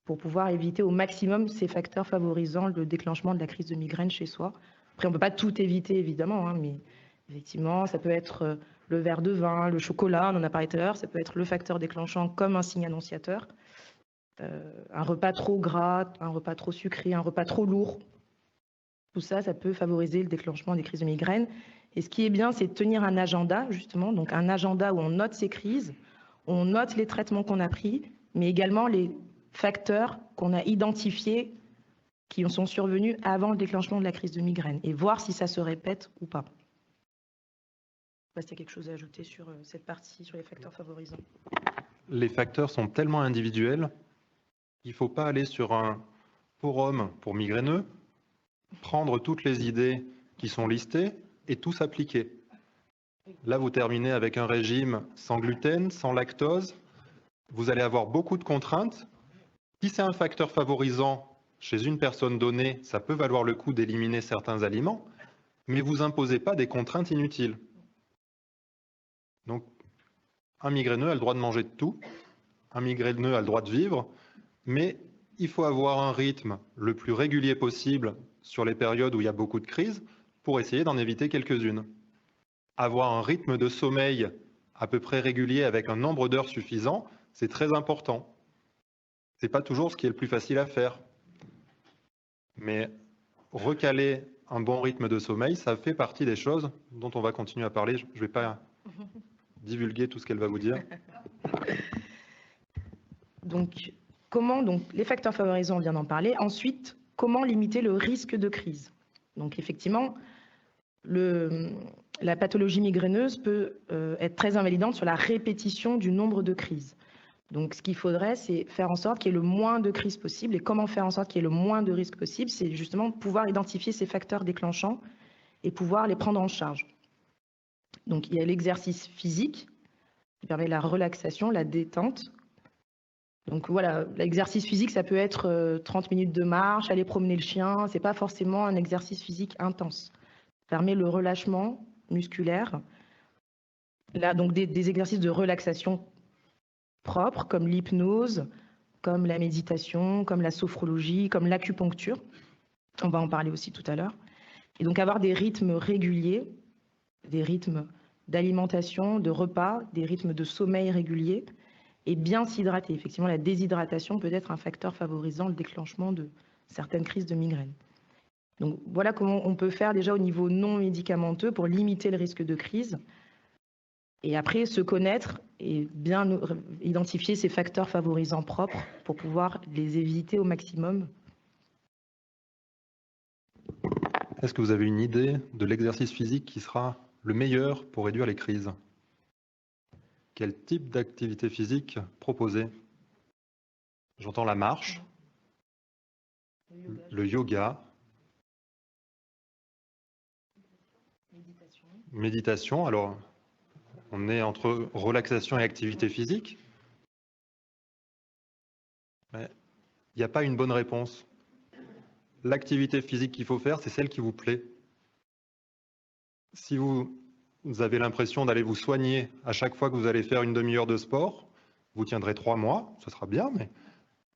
pour pouvoir éviter au maximum ces facteurs favorisant le déclenchement de la crise de migraine chez soi. Après, on ne peut pas tout éviter, évidemment, mais effectivement, ça peut être le verre de vin, le chocolat, on en a parlé tout à l'heure, ça peut être le facteur déclenchant comme un signe annonciateur. Un repas trop gras, un repas trop sucré, un repas trop lourd. Tout ça, ça peut favoriser le déclenchement des crises de migraine. Et ce qui est bien, c'est de tenir un agenda, justement, donc un agenda où on note ces crises, on note les traitements qu'on a pris, mais également les facteurs qu'on a identifiés qui sont survenus avant le déclenchement de la crise de migraine et voir si ça se répète ou pas. Je ne sais pas s'il y a quelque chose à ajouter sur cette partie, sur les facteurs favorisants. Les facteurs sont tellement individuels, il ne faut pas aller sur un forum pour migraineux, prendre toutes les idées qui sont listées et tous appliquer. Là, vous terminez avec un régime sans gluten, sans lactose. Vous allez avoir beaucoup de contraintes. Si c'est un facteur favorisant chez une personne donnée, ça peut valoir le coup d'éliminer certains aliments, mais vous imposez pas des contraintes inutiles. Donc, un migraineux a le droit de manger de tout, un migraineux a le droit de vivre, mais il faut avoir un rythme le plus régulier possible sur les périodes où il y a beaucoup de crises pour essayer d'en éviter quelques-unes. Avoir un rythme de sommeil à peu près régulier avec un nombre d'heures suffisant, c'est très important. Ce n'est pas toujours ce qui est le plus facile à faire. Mais recaler un bon rythme de sommeil, ça fait partie des choses dont on va continuer à parler. Je ne vais pas divulguer tout ce qu'elle va vous dire. Donc, les facteurs favorisants, on vient d'en parler. Ensuite, comment limiter le risque de crise? Donc, effectivement, la pathologie migraineuse peut être très invalidante sur la répétition du nombre de crises. Donc, ce qu'il faudrait, c'est faire en sorte qu'il y ait le moins de crises possible. Et comment faire en sorte qu'il y ait le moins de risques possible? C'est justement pouvoir identifier ces facteurs déclenchants et pouvoir les prendre en charge. Donc, il y a l'exercice physique qui permet la relaxation, la détente. Donc voilà, l'exercice physique, ça peut être 30 minutes de marche, aller promener le chien. Ce n'est pas forcément un exercice physique intense. Ça permet le relâchement musculaire. Là, donc des exercices de relaxation propres, comme l'hypnose, comme la méditation, comme la sophrologie, comme l'acupuncture. On va en parler aussi tout à l'heure. Et donc avoir des rythmes réguliers, des rythmes d'alimentation, de repas, des rythmes de sommeil réguliers, et bien s'hydrater. Effectivement, la déshydratation peut être un facteur favorisant le déclenchement de certaines crises de migraine. Donc voilà comment on peut faire déjà au niveau non médicamenteux pour limiter le risque de crise. Et après, se connaître et bien identifier ces facteurs favorisants propres pour pouvoir les éviter au maximum Est-ce que vous avez une idée de l'exercice physique qui sera le meilleur pour réduire les crises? Quel type d'activité physique proposer? J'entends la marche, le yoga, méditation. Alors, on est entre relaxation et activité physique. Mais il n'y a pas une bonne réponse. L'activité physique qu'il faut faire, c'est celle qui vous plaît. Si vous avez l'impression d'aller vous soigner à chaque fois que vous allez faire une demi-heure de sport, vous tiendrez 3 mois, ce sera bien, mais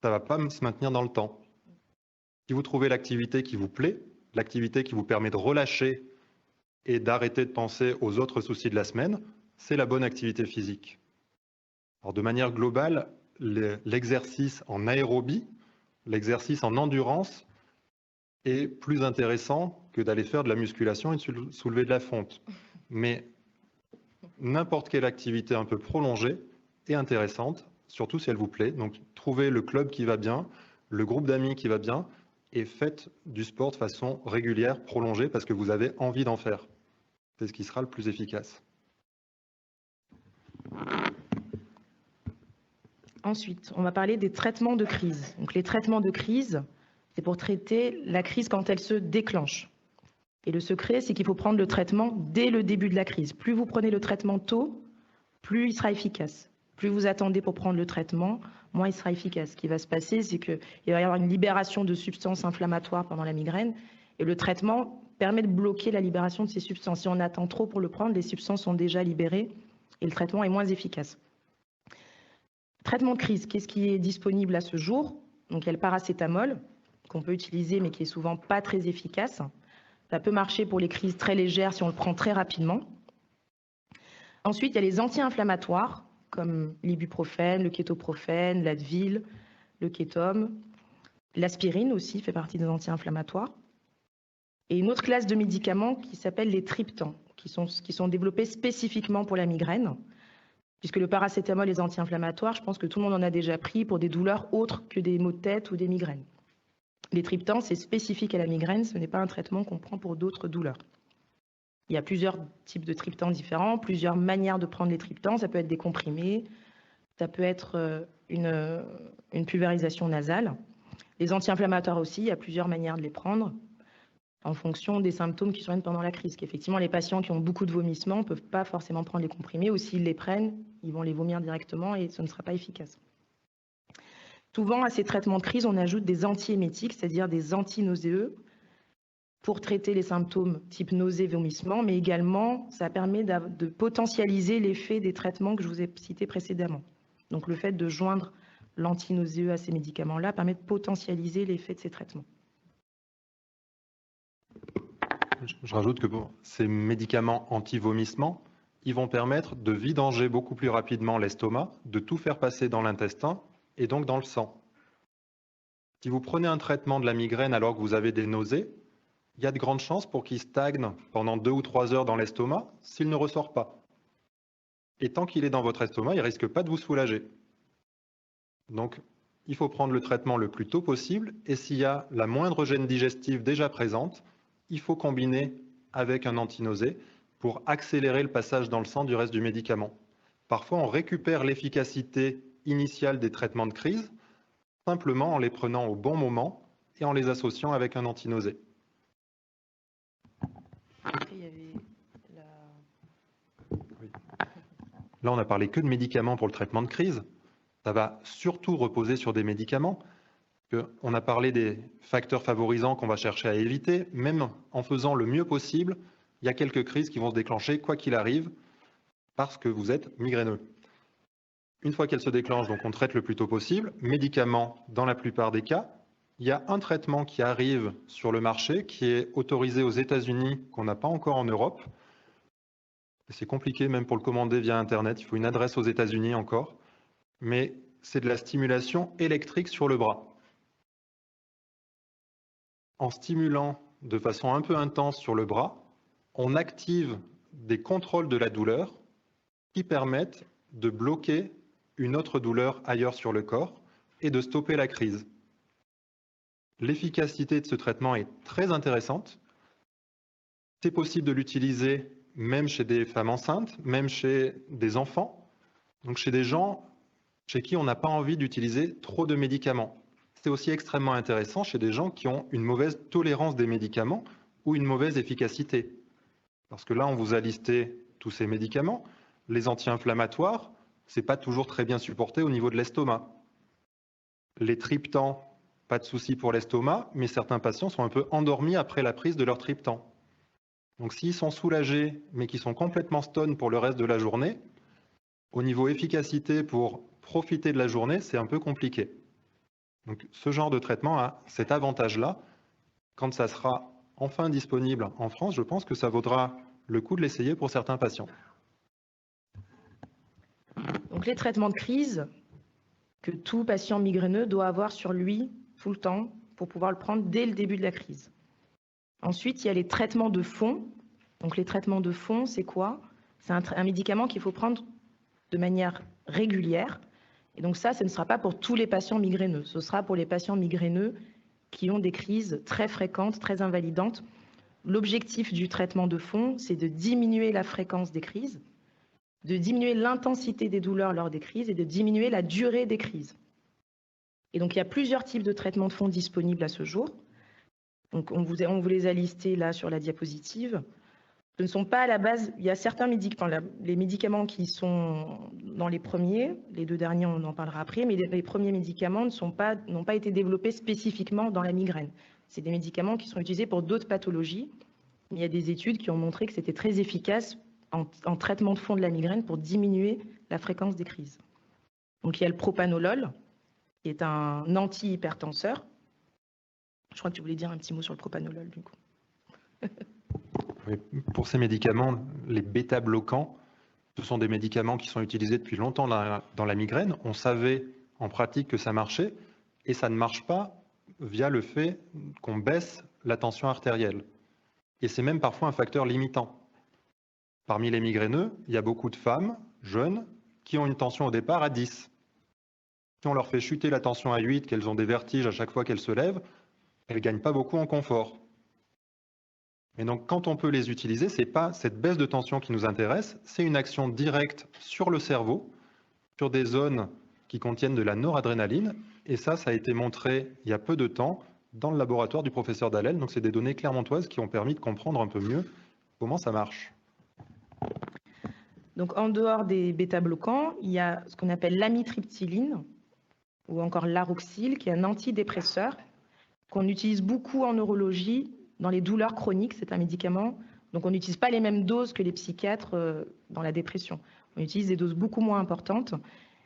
ça ne va pas se maintenir dans le temps. Si vous trouvez l'activité qui vous plaît, l'activité qui vous permet de relâcher et d'arrêter de penser aux autres soucis de la semaine, c'est la bonne activité physique. Alors, de manière globale, l'exercice en aérobie, l'exercice en endurance est plus intéressant que d'aller faire de la musculation et de soulever de la fonte. Mais n'importe quelle activité un peu prolongée est intéressante, surtout si elle vous plaît. Donc, trouvez le club qui va bien, le groupe d'amis qui va bien, et faites du sport de façon régulière, prolongée, parce que vous avez envie d'en faire. C'est ce qui sera le plus efficace. Ensuite, on va parler des traitements de crise. Donc, les traitements de crise, c'est pour traiter la crise quand elle se déclenche. Et le secret, c'est qu'il faut prendre le traitement dès le début de la crise. Plus vous prenez le traitement tôt, plus il sera efficace. Plus vous attendez pour prendre le traitement, moins il sera efficace. Ce qui va se passer, c'est qu'il va y avoir une libération de substances inflammatoires pendant la migraine. Et le traitement permet de bloquer la libération de ces substances. Si on attend trop pour le prendre, les substances sont déjà libérées et le traitement est moins efficace. Traitement de crise, qu'est-ce qui est disponible à ce jour? Donc, il y a le paracétamol qu'on peut utiliser, mais qui est souvent pas très efficace. Ça peut marcher pour les crises très légères si on le prend très rapidement. Ensuite, il y a les anti-inflammatoires, comme l'ibuprofène, le kétoprofène, l'Advil, le Kétome. L'aspirine aussi fait partie des anti-inflammatoires. Et une autre classe de médicaments qui s'appelle les triptans, qui sont développés spécifiquement pour la migraine. Puisque le paracétamol et les anti-inflammatoires, je pense que tout le monde en a déjà pris pour des douleurs autres que des maux de tête ou des migraines. Les triptans, c'est spécifique à la migraine, ce n'est pas un traitement qu'on prend pour d'autres douleurs. Il y a plusieurs types de triptans différents, plusieurs manières de prendre les triptans. Ça peut être des comprimés, ça peut être une pulvérisation nasale. Les anti-inflammatoires aussi, il y a plusieurs manières de les prendre en fonction des symptômes qui surviennent pendant la crise. Effectivement, les patients qui ont beaucoup de vomissements ne peuvent pas forcément prendre les comprimés, ou s'ils les prennent, ils vont les vomir directement et ce ne sera pas efficace. Souvent, à ces traitements de crise, on ajoute des antiémétiques, c'est-à-dire des antinauséeux, pour traiter les symptômes type nausée, vomissement, mais également, ça permet de potentialiser l'effet des traitements que je vous ai cités précédemment. Donc, le fait de joindre l'antinauséeux à ces médicaments-là permet de potentialiser l'effet de ces traitements. Je rajoute que ces médicaments anti-vomissement, ils vont permettre de vidanger beaucoup plus rapidement l'estomac, de tout faire passer dans l'intestin et donc dans le sang. Si vous prenez un traitement de la migraine alors que vous avez des nausées, il y a de grandes chances pour qu'il stagne pendant 2 ou 3 heures dans l'estomac s'il ne ressort pas. Et tant qu'il est dans votre estomac, il ne risque pas de vous soulager. Donc, il faut prendre le traitement le plus tôt possible et s'il y a la moindre gêne digestive déjà présente, il faut combiner avec un antinausée pour accélérer le passage dans le sang du reste du médicament. Parfois, on récupère l'efficacité initiale des traitements de crise simplement en les prenant au bon moment et en les associant avec un antinausée. Là, on n'a parlé que de médicaments pour le traitement de crise. Ça va surtout reposer sur des médicaments. On a parlé des facteurs favorisants qu'on va chercher à éviter. Même en faisant le mieux possible, il y a quelques crises qui vont se déclencher, quoi qu'il arrive, parce que vous êtes migraineux. Une fois qu'elles se déclenchent, donc on traite le plus tôt possible. Médicaments, dans la plupart des cas. Il y a un traitement qui arrive sur le marché, qui est autorisé aux États-Unis, qu'on n'a pas encore en Europe. C'est compliqué même pour le commander via Internet. Il faut une adresse aux États-Unis encore. Mais c'est de la stimulation électrique sur le bras. En stimulant de façon un peu intense sur le bras, on active des contrôles de la douleur qui permettent de bloquer une autre douleur ailleurs sur le corps et de stopper la crise. L'efficacité de ce traitement est très intéressante. C'est possible de l'utiliser même chez des femmes enceintes, même chez des enfants, donc chez des gens chez qui on n'a pas envie d'utiliser trop de médicaments. C'est aussi extrêmement intéressant chez des gens qui ont une mauvaise tolérance des médicaments ou une mauvaise efficacité. Parce que là, on vous a listé tous ces médicaments. Les anti-inflammatoires, ce n'est pas toujours très bien supporté au niveau de l'estomac. Les triptans, pas de souci pour l'estomac, mais certains patients sont un peu endormis après la prise de leur triptan. Donc s'ils sont soulagés, mais qu'ils sont complètement stone pour le reste de la journée, au niveau efficacité pour profiter de la journée, c'est un peu compliqué. Donc ce genre de traitement a cet avantage-là. Quand ça sera enfin disponible en France, je pense que ça vaudra le coup de l'essayer pour certains patients. Donc les traitements de crise que tout patient migraineux doit avoir sur lui tout le temps pour pouvoir le prendre dès le début de la crise. Ensuite, il y a les traitements de fond. Donc les traitements de fond, c'est quoi? C'est un médicament qu'il faut prendre de manière régulière. Et donc ça, ce ne sera pas pour tous les patients migraineux. Ce sera pour les patients migraineux qui ont des crises très fréquentes, très invalidantes. L'objectif du traitement de fond, c'est de diminuer la fréquence des crises, de diminuer l'intensité des douleurs lors des crises et de diminuer la durée des crises. Et donc il y a plusieurs types de traitements de fond disponibles à ce jour. Donc on vous les a listés là sur la diapositive. Ce ne sont pas à la base, il y a certains médicaments, les médicaments qui sont dans les premiers, les deux derniers on en parlera après, mais les premiers médicaments n'ont pas été développés spécifiquement dans la migraine. C'est des médicaments qui sont utilisés pour d'autres pathologies. Il y a des études qui ont montré que c'était très efficace en traitement de fond de la migraine pour diminuer la fréquence des crises. Donc il y a le propanolol, qui est un antihypertenseur. Je crois que tu voulais dire un petit mot sur le propanolol du coup. Pour ces médicaments, les bêta-bloquants, ce sont des médicaments qui sont utilisés depuis longtemps dans la migraine. On savait en pratique que ça marchait et ça ne marche pas via le fait qu'on baisse la tension artérielle. Et c'est même parfois un facteur limitant. Parmi les migraineux, il y a beaucoup de femmes jeunes qui ont une tension au départ à 10. Si on leur fait chuter la tension à 8, qu'elles ont des vertiges à chaque fois qu'elles se lèvent, elles ne gagnent pas beaucoup en confort. Et donc, quand on peut les utiliser, ce n'est pas cette baisse de tension qui nous intéresse, c'est une action directe sur le cerveau, sur des zones qui contiennent de la noradrénaline. Et ça a été montré il y a peu de temps dans le laboratoire du professeur Dallel. Donc, c'est des données clermontoises qui ont permis de comprendre un peu mieux comment ça marche. Donc, en dehors des bêta-bloquants, il y a ce qu'on appelle l'amitriptyline ou encore l'aroxyle, qui est un antidépresseur qu'on utilise beaucoup en neurologie dans les douleurs chroniques. C'est un médicament, donc on n'utilise pas les mêmes doses que les psychiatres dans la dépression. On utilise des doses beaucoup moins importantes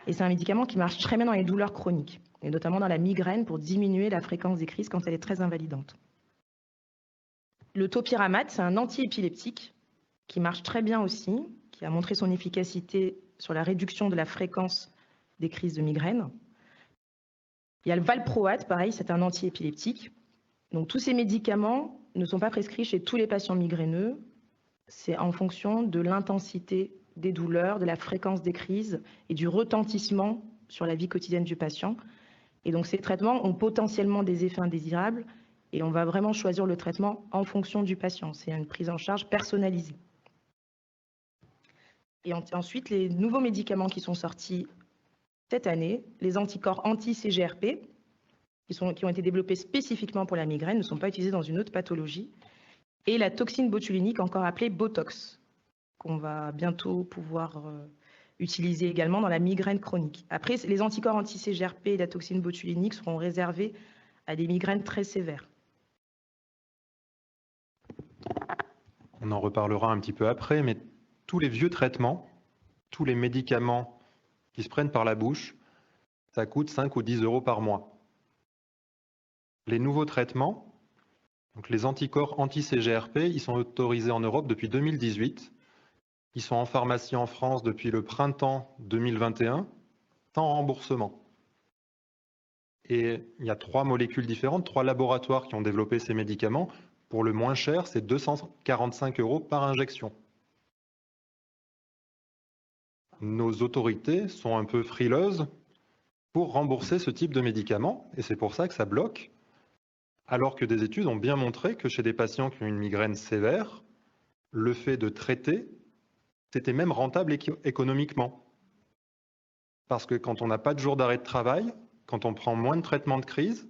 et c'est un médicament qui marche très bien dans les douleurs chroniques et notamment dans la migraine pour diminuer la fréquence des crises quand elle est très invalidante. Le topiramate, c'est un antiépileptique qui marche très bien aussi, qui a montré son efficacité sur la réduction de la fréquence des crises de migraine. Il y a le valproate, pareil, c'est un antiépileptique. Donc tous ces médicaments ne sont pas prescrits chez tous les patients migraineux. C'est en fonction de l'intensité des douleurs, de la fréquence des crises et du retentissement sur la vie quotidienne du patient. Et donc ces traitements ont potentiellement des effets indésirables et on va vraiment choisir le traitement en fonction du patient. C'est une prise en charge personnalisée. Et ensuite, les nouveaux médicaments qui sont sortis cette année, les anticorps anti-CGRP, qui ont été développés spécifiquement pour la migraine, ne sont pas utilisés dans une autre pathologie, et la toxine botuliниque, encore appelée Botox, qu'on va bientôt pouvoir utiliser également dans la migraine chronique. Après, les anticorps anti-CGRP et la toxine botulinique seront réservés à des migraines très sévères. On en reparlera un petit peu après, mais tous les vieux traitements, tous les médicaments qui se prennent par la bouche, ça coûte 5 ou 10 € par mois. Les nouveaux traitements, donc les anticorps anti-CGRP, ils sont autorisés en Europe depuis 2018. Ils sont en pharmacie en France depuis le printemps 2021, sans remboursement. Et il y a 3 molécules différentes, 3 laboratoires qui ont développé ces médicaments. Pour le moins cher, c'est 245 € par injection. Nos autorités sont un peu frileuses pour rembourser ce type de médicaments, et c'est pour ça que ça bloque, alors que des études ont bien montré que chez des patients qui ont une migraine sévère, le fait de traiter, c'était même rentable économiquement. Parce que quand on n'a pas de jour d'arrêt de travail, quand on prend moins de traitements de crise,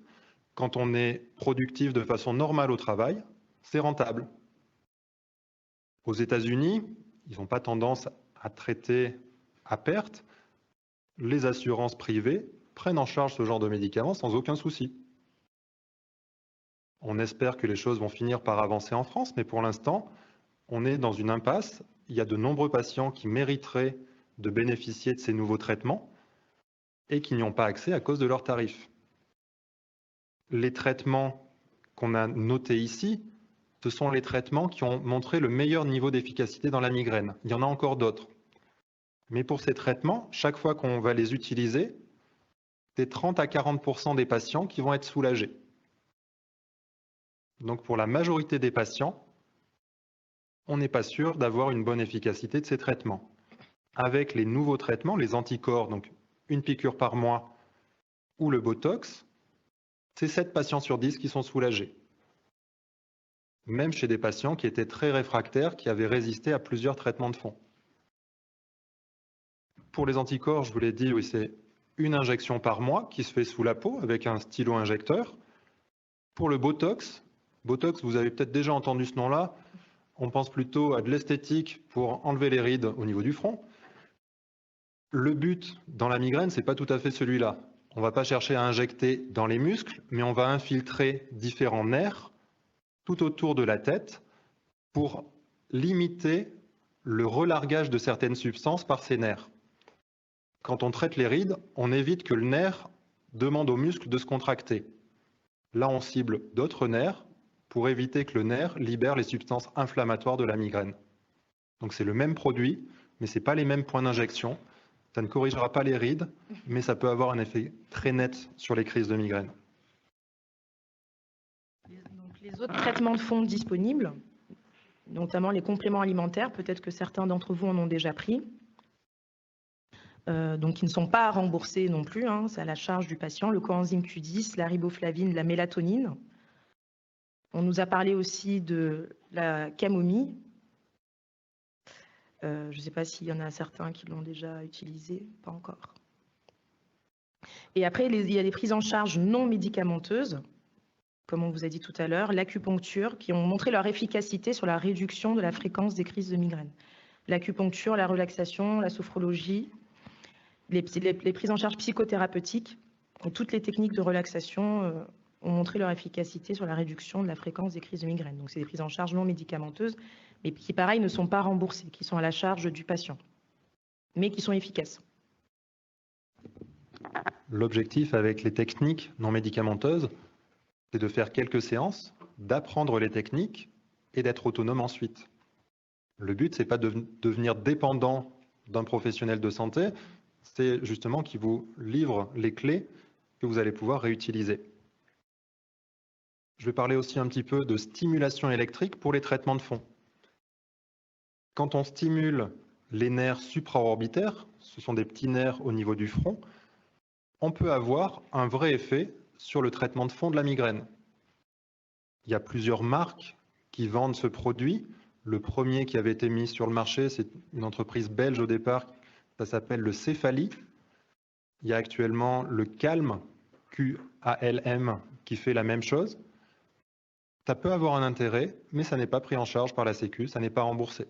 quand on est productif de façon normale au travail, c'est rentable. Aux États-Unis, ils n'ont pas tendance à traiter à perte. Les assurances privées prennent en charge ce genre de médicaments sans aucun souci. On espère que les choses vont finir par avancer en France, mais pour l'instant, on est dans une impasse. Il y a de nombreux patients qui mériteraient de bénéficier de ces nouveaux traitements et qui n'y ont pas accès à cause de leurs tarifs. Les traitements qu'on a notés ici, ce sont les traitements qui ont montré le meilleur niveau d'efficacité dans la migraine. Il y en a encore d'autres. Mais pour ces traitements, chaque fois qu'on va les utiliser, c'est 30 à 40% des patients qui vont être soulagés. Donc pour la majorité des patients, on n'est pas sûr d'avoir une bonne efficacité de ces traitements. Avec les nouveaux traitements, les anticorps, donc une piqûre par mois, ou le Botox, c'est 7 patients sur 10 qui sont soulagés. Même chez des patients qui étaient très réfractaires, qui avaient résisté à plusieurs traitements de fond. Pour les anticorps, je vous l'ai dit, oui, c'est une injection par mois qui se fait sous la peau avec un stylo injecteur. Pour le Botox, vous avez peut-être déjà entendu ce nom-là, on pense plutôt à de l'esthétique pour enlever les rides au niveau du front. Le but dans la migraine, ce n'est pas tout à fait celui-là. On ne va pas chercher à injecter dans les muscles, mais on va infiltrer différents nerfs tout autour de la tête pour limiter le relargage de certaines substances par ces nerfs. Quand on traite les rides, on évite que le nerf demande aux muscles de se contracter. Là, on cible d'autres nerfs pour éviter que le nerf libère les substances inflammatoires de la migraine. Donc c'est le même produit, mais ce n'est pas les mêmes points d'injection. Ça ne corrigera pas les rides, mais ça peut avoir un effet très net sur les crises de migraine. Donc, les autres traitements de fond disponibles, notamment les compléments alimentaires, peut-être que certains d'entre vous en ont déjà pris, donc qui ne sont pas remboursés non plus, hein, c'est à la charge du patient, le coenzyme Q10, la riboflavine, la mélatonine. On nous a parlé aussi de la camomille. Je ne sais pas s'il y en a certains qui l'ont déjà utilisé, pas encore. Et après, il y a des prises en charge non médicamenteuses, comme on vous a dit tout à l'heure, l'acupuncture, qui ont montré leur efficacité sur la réduction de la fréquence des crises de migraine. L'acupuncture, la relaxation, la sophrologie, les prises en charge psychothérapeutiques et toutes les techniques de relaxation ont montré leur efficacité sur la réduction de la fréquence des crises de migraine. Donc c'est des prises en charge non médicamenteuses, mais qui pareil ne sont pas remboursées, qui sont à la charge du patient, mais qui sont efficaces. L'objectif avec les techniques non médicamenteuses, c'est de faire quelques séances, d'apprendre les techniques et d'être autonome ensuite. Le but, ce n'est pas de devenir dépendant d'un professionnel de santé, c'est justement qu'il vous livre les clés que vous allez pouvoir réutiliser. Je vais parler aussi un petit peu de stimulation électrique pour les traitements de fond. Quand on stimule les nerfs supraorbitaires, ce sont des petits nerfs au niveau du front, on peut avoir un vrai effet sur le traitement de fond de la migraine. Il y a plusieurs marques qui vendent ce produit. Le premier qui avait été mis sur le marché, c'est une entreprise belge au départ, ça s'appelle le Céphalie. Il y a actuellement le Calm, Q-A-L-M, qui fait la même chose. Ça peut avoir un intérêt, mais ça n'est pas pris en charge par la Sécu, ça n'est pas remboursé.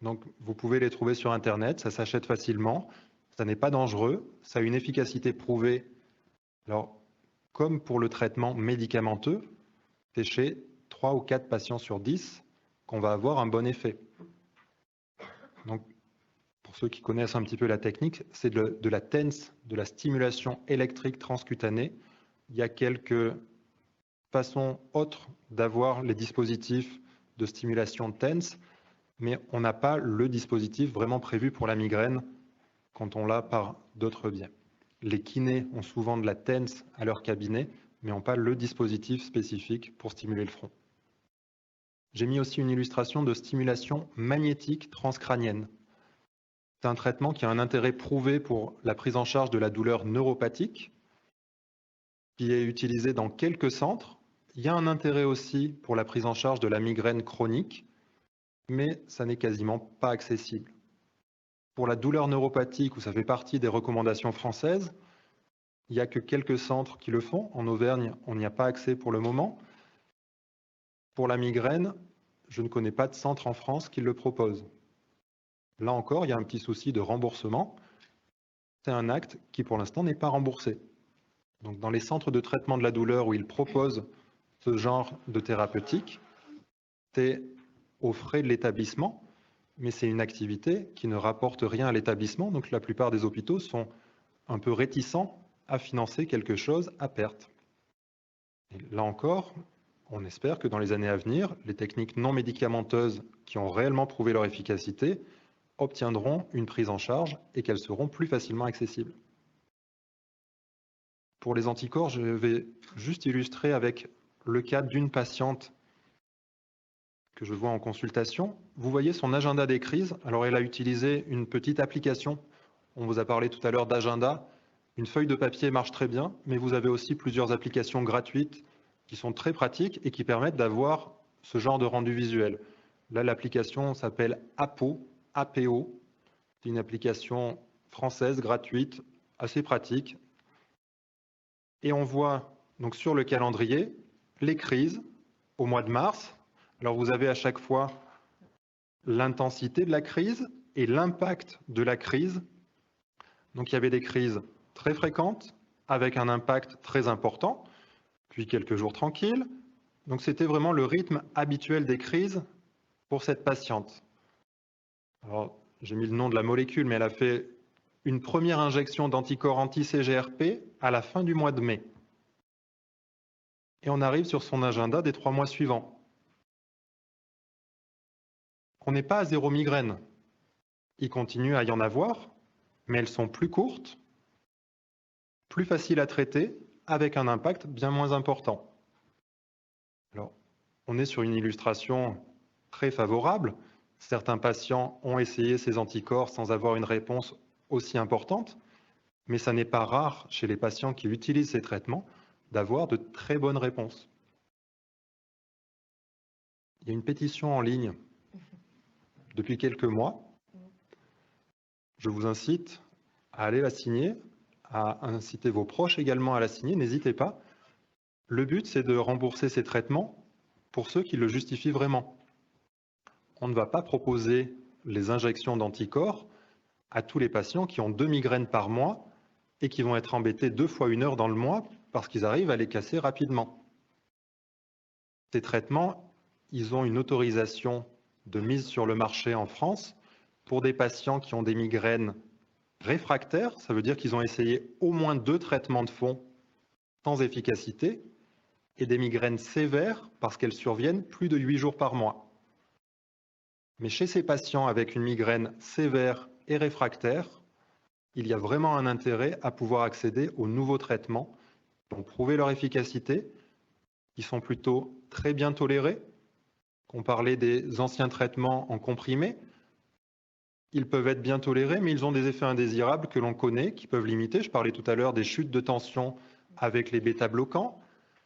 Donc vous pouvez les trouver sur Internet, ça s'achète facilement, ça n'est pas dangereux, ça a une efficacité prouvée. Alors, comme pour le traitement médicamenteux, c'est chez 3 ou 4 patients sur 10 qu'on va avoir un bon effet. Donc, pour ceux qui connaissent un petit peu la technique, c'est de la TENS, de la stimulation électrique transcutanée. Il y a quelques façons autres d'avoir les dispositifs de stimulation TENS, mais on n'a pas le dispositif vraiment prévu pour la migraine quand on l'a par d'autres biais. Les kinés ont souvent de la TENS à leur cabinet, mais n'ont pas le dispositif spécifique pour stimuler le front. J'ai mis aussi une illustration de stimulation magnétique transcrânienne. C'est un traitement qui a un intérêt prouvé pour la prise en charge de la douleur neuropathique, qui est utilisé dans quelques centres. Il y a un intérêt aussi pour la prise en charge de la migraine chronique, mais ça n'est quasiment pas accessible. Pour la douleur neuropathique, où ça fait partie des recommandations françaises, il n'y a que quelques centres qui le font. En Auvergne, on n'y a pas accès pour le moment. Pour la migraine, je ne connais pas de centre en France qui le propose. Là encore, il y a un petit souci de remboursement. C'est un acte qui, pour l'instant, n'est pas remboursé. Donc, dans les centres de traitement de la douleur où ils proposent ce genre de thérapeutique, c'est aux frais de l'établissement, mais c'est une activité qui ne rapporte rien à l'établissement. Donc, la plupart des hôpitaux sont un peu réticents à financer quelque chose à perte. Et là encore, on espère que dans les années à venir, les techniques non médicamenteuses qui ont réellement prouvé leur efficacité obtiendront une prise en charge et qu'elles seront plus facilement accessibles. Pour les anticorps, je vais juste illustrer avec le cas d'une patiente que je vois en consultation. Vous voyez son agenda des crises. Alors, elle a utilisé une petite application. On vous a parlé tout à l'heure d'agenda. Une feuille de papier marche très bien, mais vous avez aussi plusieurs applications gratuites qui sont très pratiques et qui permettent d'avoir ce genre de rendu visuel. Là, l'application s'appelle APO. C'est une application française gratuite, assez pratique. Et on voit donc sur le calendrier les crises au mois de mars. Alors vous avez à chaque fois l'intensité de la crise et l'impact de la crise. Donc il y avait des crises très fréquentes avec un impact très important, puis quelques jours tranquilles. Donc c'était vraiment le rythme habituel des crises pour cette patiente. Alors j'ai mis le nom de la molécule, mais elle a fait une première injection d'anticorps anti-CGRP à la fin du mois de mai. Et on arrive sur son agenda des 3 mois suivants. On n'est pas à 0 migraine. Il continue à y en avoir, mais elles sont plus courtes, plus faciles à traiter, avec un impact bien moins important. Alors, on est sur une illustration très favorable. Certains patients ont essayé ces anticorps sans avoir une réponse aussi importante, mais ça n'est pas rare chez les patients qui utilisent ces traitements d'avoir de très bonnes réponses. Il y a une pétition en ligne depuis quelques mois. Je vous incite à aller la signer, à inciter vos proches également à la signer, n'hésitez pas. Le but, c'est de rembourser ces traitements pour ceux qui le justifient vraiment. On ne va pas proposer les injections d'anticorps à tous les patients qui ont 2 migraines par mois et qui vont être embêtés 2 fois 1 heure dans le mois parce qu'ils arrivent à les casser rapidement. Ces traitements, ils ont une autorisation de mise sur le marché en France pour des patients qui ont des migraines réfractaires, ça veut dire qu'ils ont essayé au moins 2 traitements de fond sans efficacité, et des migraines sévères parce qu'elles surviennent plus de 8 jours par mois. Mais chez ces patients avec une migraine sévère et réfractaire, il y a vraiment un intérêt à pouvoir accéder aux nouveaux traitements qui ont prouvé leur efficacité, qui sont plutôt très bien tolérés. On parlait des anciens traitements en comprimés. Ils peuvent être bien tolérés, mais ils ont des effets indésirables que l'on connaît, qui peuvent limiter. Je parlais tout à l'heure des chutes de tension avec les bêta-bloquants.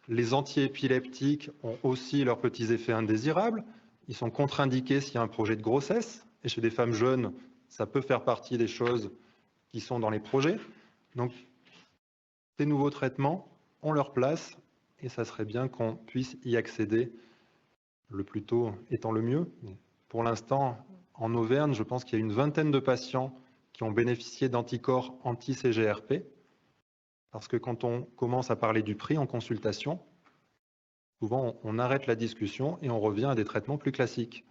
Les antiépileptiques ont aussi leurs petits effets indésirables. Ils sont contre-indiqués s'il y a un projet de grossesse. Et chez des femmes jeunes, ça peut faire partie des choses qui sont dans les projets. Donc, ces nouveaux traitements ont leur place et ça serait bien qu'on puisse y accéder le plus tôt étant le mieux. Pour l'instant, en Auvergne, je pense qu'il y a une vingtaine de patients qui ont bénéficié d'anticorps anti-CGRP. Parce que quand on commence à parler du prix en consultation, souvent on arrête la discussion et on revient à des traitements plus classiques.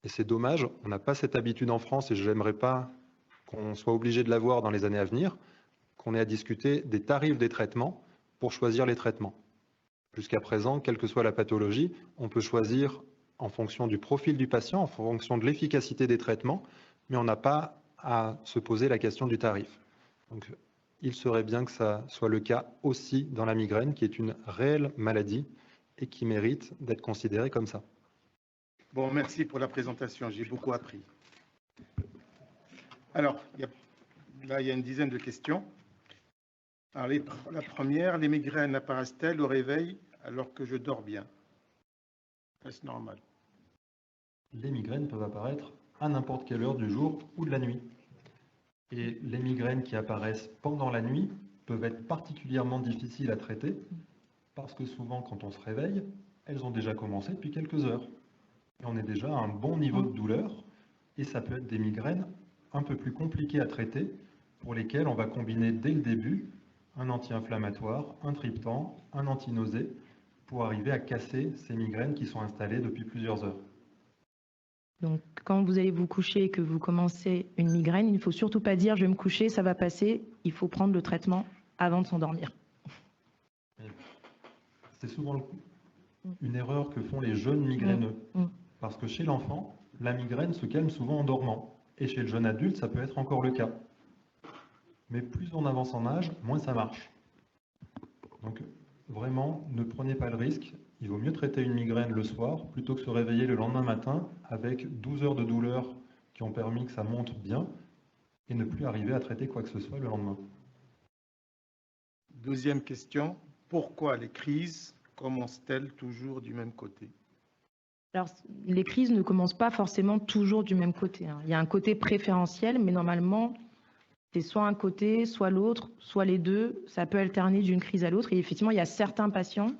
Et c'est dommage, on n'a pas cette habitude en France et je n'aimerais pas qu'on soit obligé de l'avoir dans les années à venir, qu'on ait à discuter des tarifs des traitements pour choisir les traitements. Jusqu'à présent, quelle que soit la pathologie, on peut choisir en fonction du profil du patient, en fonction de l'efficacité des traitements, mais on n'a pas à se poser la question du tarif. Donc, il serait bien que ça soit le cas aussi dans la migraine, qui est une réelle maladie et qui mérite d'être considérée comme ça. Bon, merci pour la présentation, j'ai beaucoup appris. Alors, là, il y a une dizaine de questions. Alors, la première, les migraines apparaissent-elles au réveil alors que je dors bien? Est-ce normal? les migraines peuvent apparaître à n'importe quelle heure du jour ou de la nuit. Et les migraines qui apparaissent pendant la nuit peuvent être particulièrement difficiles à traiter parce que souvent, quand on se réveille, elles ont déjà commencé depuis quelques heures. Et on est déjà à un bon niveau de douleur et ça peut être des migraines un peu plus compliquées à traiter pour lesquelles on va combiner dès le début un anti-inflammatoire, un triptan, un anti-nausée pour arriver à casser ces migraines qui sont installées depuis plusieurs heures. Donc, quand vous allez vous coucher et que vous commencez une migraine, il ne faut surtout pas dire « je vais me coucher, ça va passer ». Il faut prendre le traitement avant de s'endormir. C'est souvent une erreur que font les jeunes migraineux. Parce que chez l'enfant, la migraine se calme souvent en dormant. Et chez le jeune adulte, ça peut être encore le cas. Mais plus on avance en âge, moins ça marche. Donc vraiment, ne prenez pas le risque. Il vaut mieux traiter une migraine le soir plutôt que se réveiller le lendemain matin avec 12 heures de douleur qui ont permis que ça monte bien et ne plus arriver à traiter quoi que ce soit le lendemain. Deuxième question, pourquoi les crises commencent-elles toujours du même côté? Alors, les crises ne commencent pas forcément toujours du même côté. Il y a un côté préférentiel, mais normalement, c'est soit un côté, soit l'autre, soit les deux. Ça peut alterner d'une crise à l'autre. Et effectivement, il y a certains patients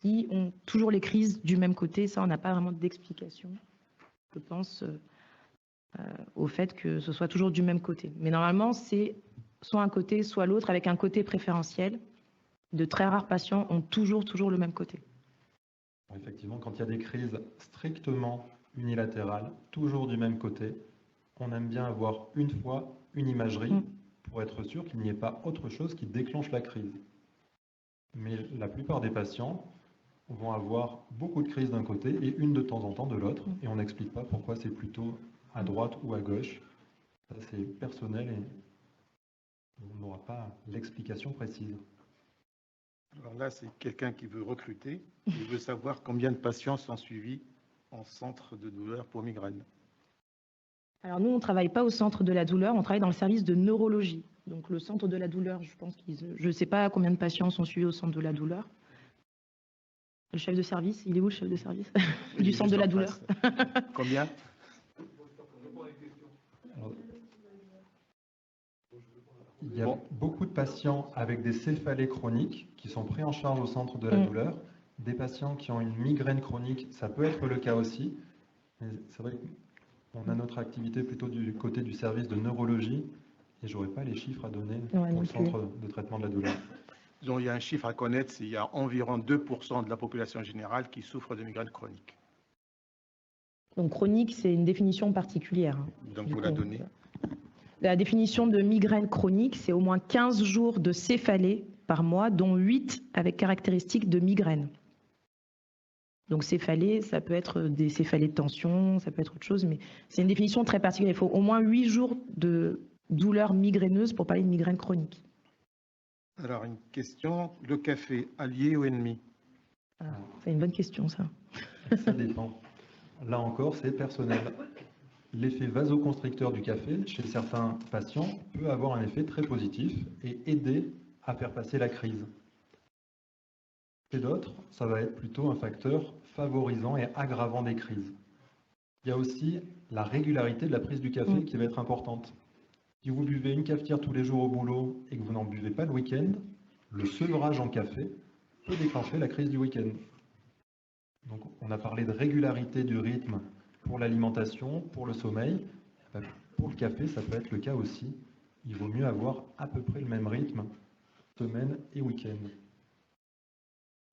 qui ont toujours les crises du même côté. Ça, on n'a pas vraiment d'explication, je pense, au fait que ce soit toujours du même côté. Mais normalement, c'est soit un côté, soit l'autre, avec un côté préférentiel. De très rares patients ont toujours le même côté. Effectivement, quand il y a des crises strictement unilatérales, toujours du même côté, on aime bien avoir une fois une imagerie pour être sûr qu'il n'y ait pas autre chose qui déclenche la crise. Mais la plupart des patients vont avoir beaucoup de crises d'un côté et une de temps en temps de l'autre, et on n'explique pas pourquoi c'est plutôt à droite ou à gauche. Ça, c'est personnel et on n'aura pas l'explication précise. Alors là, c'est quelqu'un qui veut recruter, il veut savoir combien de patients sont suivis en centre de douleur pour migraine. Alors nous, on ne travaille pas au centre de la douleur, on travaille dans le service de neurologie. Donc le centre de la douleur, je ne sais pas combien de patients sont suivis au centre de la douleur. Le chef de service, il est où le chef de service du centre de la douleur? Combien? Alors, il y a beaucoup de patients avec des céphalées chroniques qui sont pris en charge au centre de la douleur. Des patients qui ont une migraine chronique, ça peut être le cas aussi. Mais c'est vrai qu'on a notre activité plutôt du côté du service de neurologie et je n'aurais pas les chiffres à donner pour le centre de traitement de la douleur. Donc, il y a un chiffre à connaître, c'est qu'il y a environ 2% de la population générale qui souffre de migraine chronique. Donc chronique, c'est une définition particulière. Donc vous la donnez. La définition de migraine chronique, c'est au moins 15 jours de céphalée par mois, dont 8 avec caractéristiques de migraine. Donc céphalée, ça peut être des céphalées de tension, ça peut être autre chose, mais c'est une définition très particulière. Il faut au moins 8 jours de douleur migraineuse pour parler de migraine chronique. Alors une question, le café, allié ou ennemi? C'est une bonne question, ça. Ça dépend. Là encore, c'est personnel. L'effet vasoconstricteur du café, chez certains patients, peut avoir un effet très positif et aider à faire passer la crise. Chez d'autres, ça va être plutôt un facteur favorisant et aggravant des crises. Il y a aussi la régularité de la prise du café qui va être importante. Si vous buvez une cafetière tous les jours au boulot et que vous n'en buvez pas le week-end, le sevrage en café peut déclencher la crise du week-end. Donc, on a parlé de régularité du rythme pour l'alimentation, pour le sommeil. Pour le café, ça peut être le cas aussi. Il vaut mieux avoir à peu près le même rythme, semaine et week-end.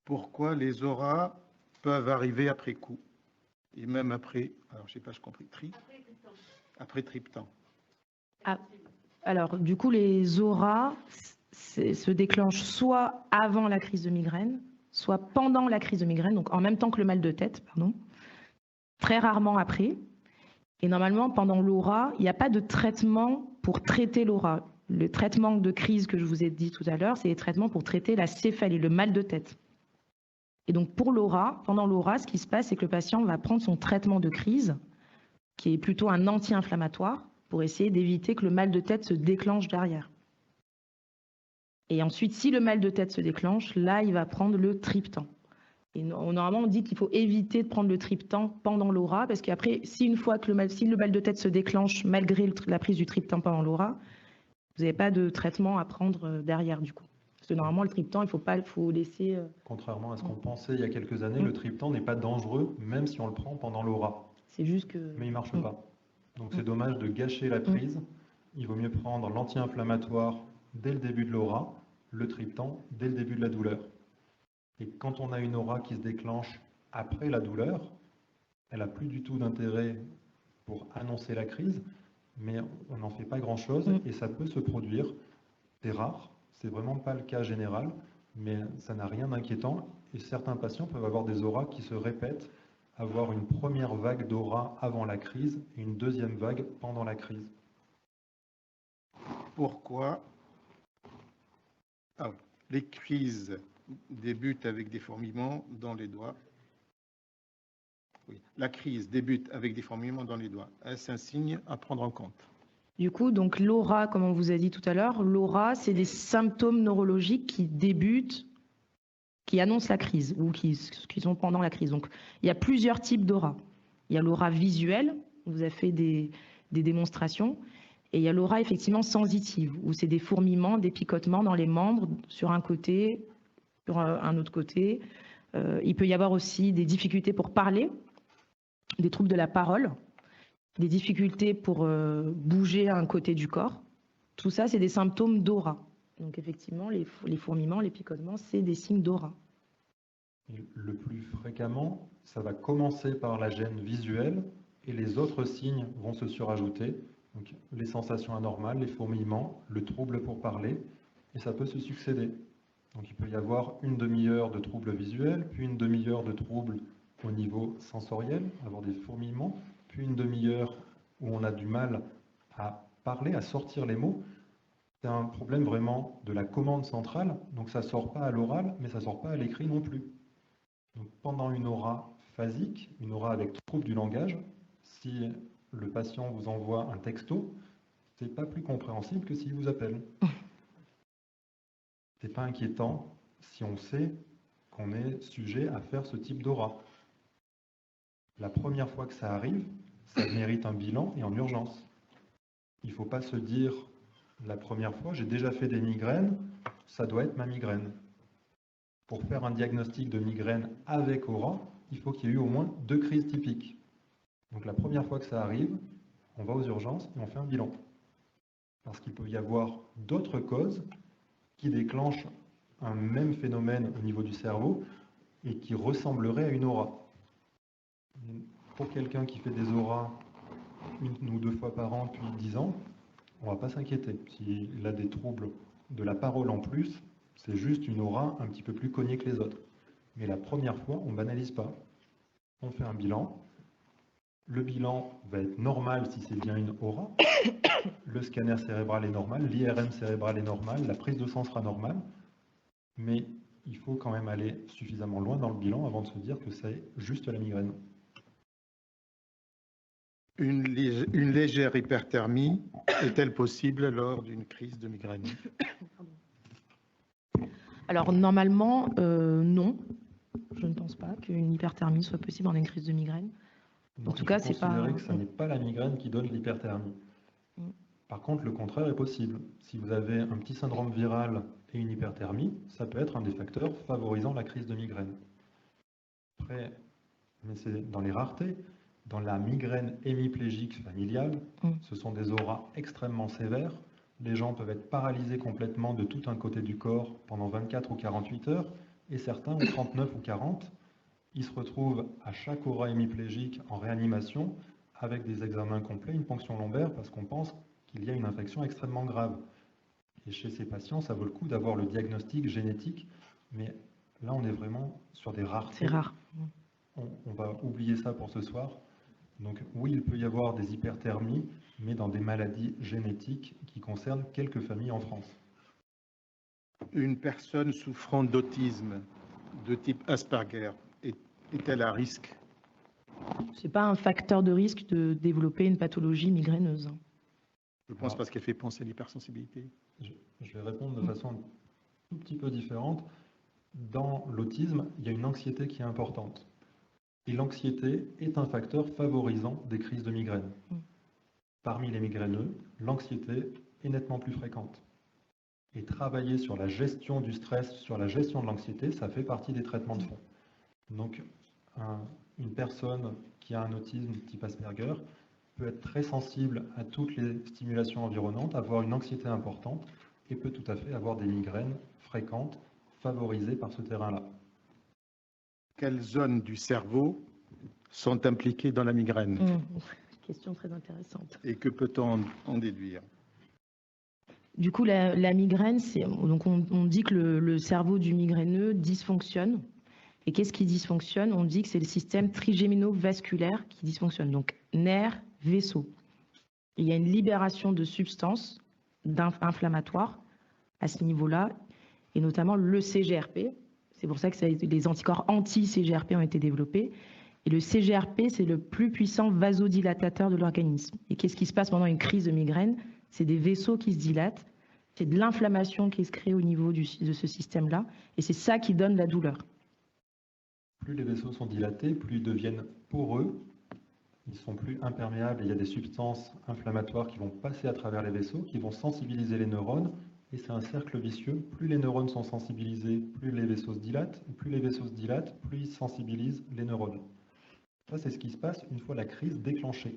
Pourquoi les auras peuvent arriver après coup? Et même après, alors je sais pas, je compris, après triptan. Alors, du coup, les auras se déclenchent soit avant la crise de migraine, soit pendant la crise de migraine, donc en même temps que le mal de tête, pardon. Très rarement après. Et normalement, pendant l'aura, il n'y a pas de traitement pour traiter l'aura. Le traitement de crise que je vous ai dit tout à l'heure, c'est les traitements pour traiter la céphalie, le mal de tête. Et donc pour l'aura, pendant l'aura, ce qui se passe, c'est que le patient va prendre son traitement de crise, qui est plutôt un anti-inflammatoire, pour essayer d'éviter que le mal de tête se déclenche derrière. Et ensuite, si le mal de tête se déclenche, là, il va prendre le triptan. Et normalement, on dit qu'il faut éviter de prendre le triptan pendant l'aura, parce qu'après, si le mal de tête se déclenche malgré la prise du triptan pendant l'aura, vous n'avez pas de traitement à prendre derrière du coup. Parce que normalement, le triptan, il faut laisser... Contrairement à ce qu'on pensait il y a quelques années, le triptan n'est pas dangereux, même si on le prend pendant l'aura. C'est juste que... Mais il ne marche pas. Donc c'est dommage de gâcher la prise. Il vaut mieux prendre l'anti-inflammatoire dès le début de l'aura, le triptan dès le début de la douleur. Et quand on a une aura qui se déclenche après la douleur, elle n'a plus du tout d'intérêt pour annoncer la crise, mais on n'en fait pas grand-chose et ça peut se produire. C'est rare, c'est vraiment pas le cas général, mais ça n'a rien d'inquiétant. Et certains patients peuvent avoir des auras qui se répètent, avoir une première vague d'aura avant la crise et une deuxième vague pendant la crise. Pourquoi les crises débutent avec des fourmillements dans les doigts? Oui, la crise débute avec des fourmillements dans les doigts. Est-ce un signe à prendre en compte? Du coup, donc l'aura, comme on vous a dit tout à l'heure, l'aura, c'est des symptômes neurologiques qui débutent, qui annoncent la crise ou qui sont pendant la crise. Donc, il y a plusieurs types d'aura. Il y a l'aura visuelle, on vous a fait des démonstrations, et il y a l'aura effectivement sensitive, où c'est des fourmillements, des picotements dans les membres sur un côté, sur un autre côté. Il peut y avoir aussi des difficultés pour parler, des troubles de la parole, des difficultés pour bouger à un côté du corps. Tout ça, c'est des symptômes d'aura. Donc effectivement, les fourmillements, les picotements, c'est des signes d'aura. Le plus fréquemment, ça va commencer par la gêne visuelle et les autres signes vont se surajouter. Donc, les sensations anormales, les fourmillements, le trouble pour parler, et ça peut se succéder. Donc il peut y avoir une demi-heure de troubles visuels, puis une demi-heure de troubles au niveau sensoriel, avoir des fourmillements, puis une demi-heure où on a du mal à parler, à sortir les mots. C'est un problème vraiment de la commande centrale, donc ça ne sort pas à l'oral, mais ça ne sort pas à l'écrit non plus. Donc pendant une aura phasique, une aura avec trouble du langage, si le patient vous envoie un texto, ce n'est pas plus compréhensible que s'il vous appelle. Ce n'est pas inquiétant si on sait qu'on est sujet à faire ce type d'aura. La première fois que ça arrive, ça mérite un bilan et en urgence. Il ne faut pas se dire, la première fois, j'ai déjà fait des migraines, ça doit être ma migraine. Pour faire un diagnostic de migraine avec aura, il faut qu'il y ait eu au moins 2 crises typiques. Donc la première fois que ça arrive, on va aux urgences et on fait un bilan. Parce qu'il peut y avoir d'autres causes qui déclenchent un même phénomène au niveau du cerveau et qui ressemblerait à une aura. Pour quelqu'un qui fait des auras 1 ou 2 fois par an depuis 10 ans, on ne va pas s'inquiéter. S'il a des troubles de la parole en plus, c'est juste une aura un petit peu plus cognée que les autres. Mais la première fois, on ne banalise pas. On fait un bilan. Le bilan va être normal si c'est bien une aura. Le scanner cérébral est normal, l'IRM cérébral est normal, la prise de sang sera normale. Mais il faut quand même aller suffisamment loin dans le bilan avant de se dire que c'est juste la migraine. Une légère hyperthermie est-elle possible lors d'une crise de migraine? Alors normalement, non. Je ne pense pas qu'une hyperthermie soit possible en une crise de migraine. Donc, en tout cas, c'est pas... considérer que ce n'est pas la migraine qui donne l'hyperthermie. Par contre, le contraire est possible. Si vous avez un petit syndrome viral et une hyperthermie, ça peut être un des facteurs favorisant la crise de migraine. Après, mais c'est dans les raretés. Dans la migraine hémiplégique familiale, ce sont des auras extrêmement sévères. Les gens peuvent être paralysés complètement de tout un côté du corps pendant 24 ou 48 heures, et certains ont 39 ou 40. Ils se retrouvent à chaque aura hémiplégique en réanimation avec des examens complets, une ponction lombaire, parce qu'on pense qu'il y a une infection extrêmement grave. Et chez ces patients, ça vaut le coup d'avoir le diagnostic génétique, mais là, on est vraiment sur des raretés. C'est rare. On va oublier ça pour ce soir. Donc oui, il peut y avoir des hyperthermies, mais dans des maladies génétiques qui concernent quelques familles en France. Une personne souffrant d'autisme de type Asperger est-elle à risque? Ce n'est pas un facteur de risque de développer une pathologie migraineuse. Je pense parce qu'elle fait penser à l'hypersensibilité. Je vais répondre de façon un tout petit peu différente. dans l'autisme, il y a une anxiété qui est importante. Et l'anxiété est un facteur favorisant des crises de migraine. Parmi les migraineux, l'anxiété est nettement plus fréquente. Et travailler sur la gestion du stress, sur la gestion de l'anxiété, ça fait partie des traitements de fond. Donc, une personne qui a un autisme type Asperger peut être très sensible à toutes les stimulations environnantes, avoir une anxiété importante et peut tout à fait avoir des migraines fréquentes favorisées par ce terrain-là. Quelles zones du cerveau sont impliquées dans la migraine? Question très intéressante. Et que peut-on en déduire? Du coup, la migraine, donc on dit que le cerveau du migraineux dysfonctionne. Et qu'est-ce qui dysfonctionne? On dit que c'est le système trigémino-vasculaire qui dysfonctionne, donc nerfs, vaisseaux. Il y a une libération de substances inflammatoires à ce niveau-là, et notamment le CGRP. C'est pour ça que les anticorps anti-CGRP ont été développés. Et le CGRP, c'est le plus puissant vasodilatateur de l'organisme. Et qu'est-ce qui se passe pendant une crise de migraine? C'est des vaisseaux qui se dilatent, c'est de l'inflammation qui se crée au niveau de ce système-là, et c'est ça qui donne la douleur. Plus les vaisseaux sont dilatés, plus ils deviennent poreux, ils sont plus imperméables, et il y a des substances inflammatoires qui vont passer à travers les vaisseaux, qui vont sensibiliser les neurones, et c'est un cercle vicieux. Plus les neurones sont sensibilisés, plus les vaisseaux se dilatent, et plus les vaisseaux se dilatent, plus ils sensibilisent les neurones. Ça, c'est ce qui se passe une fois la crise déclenchée.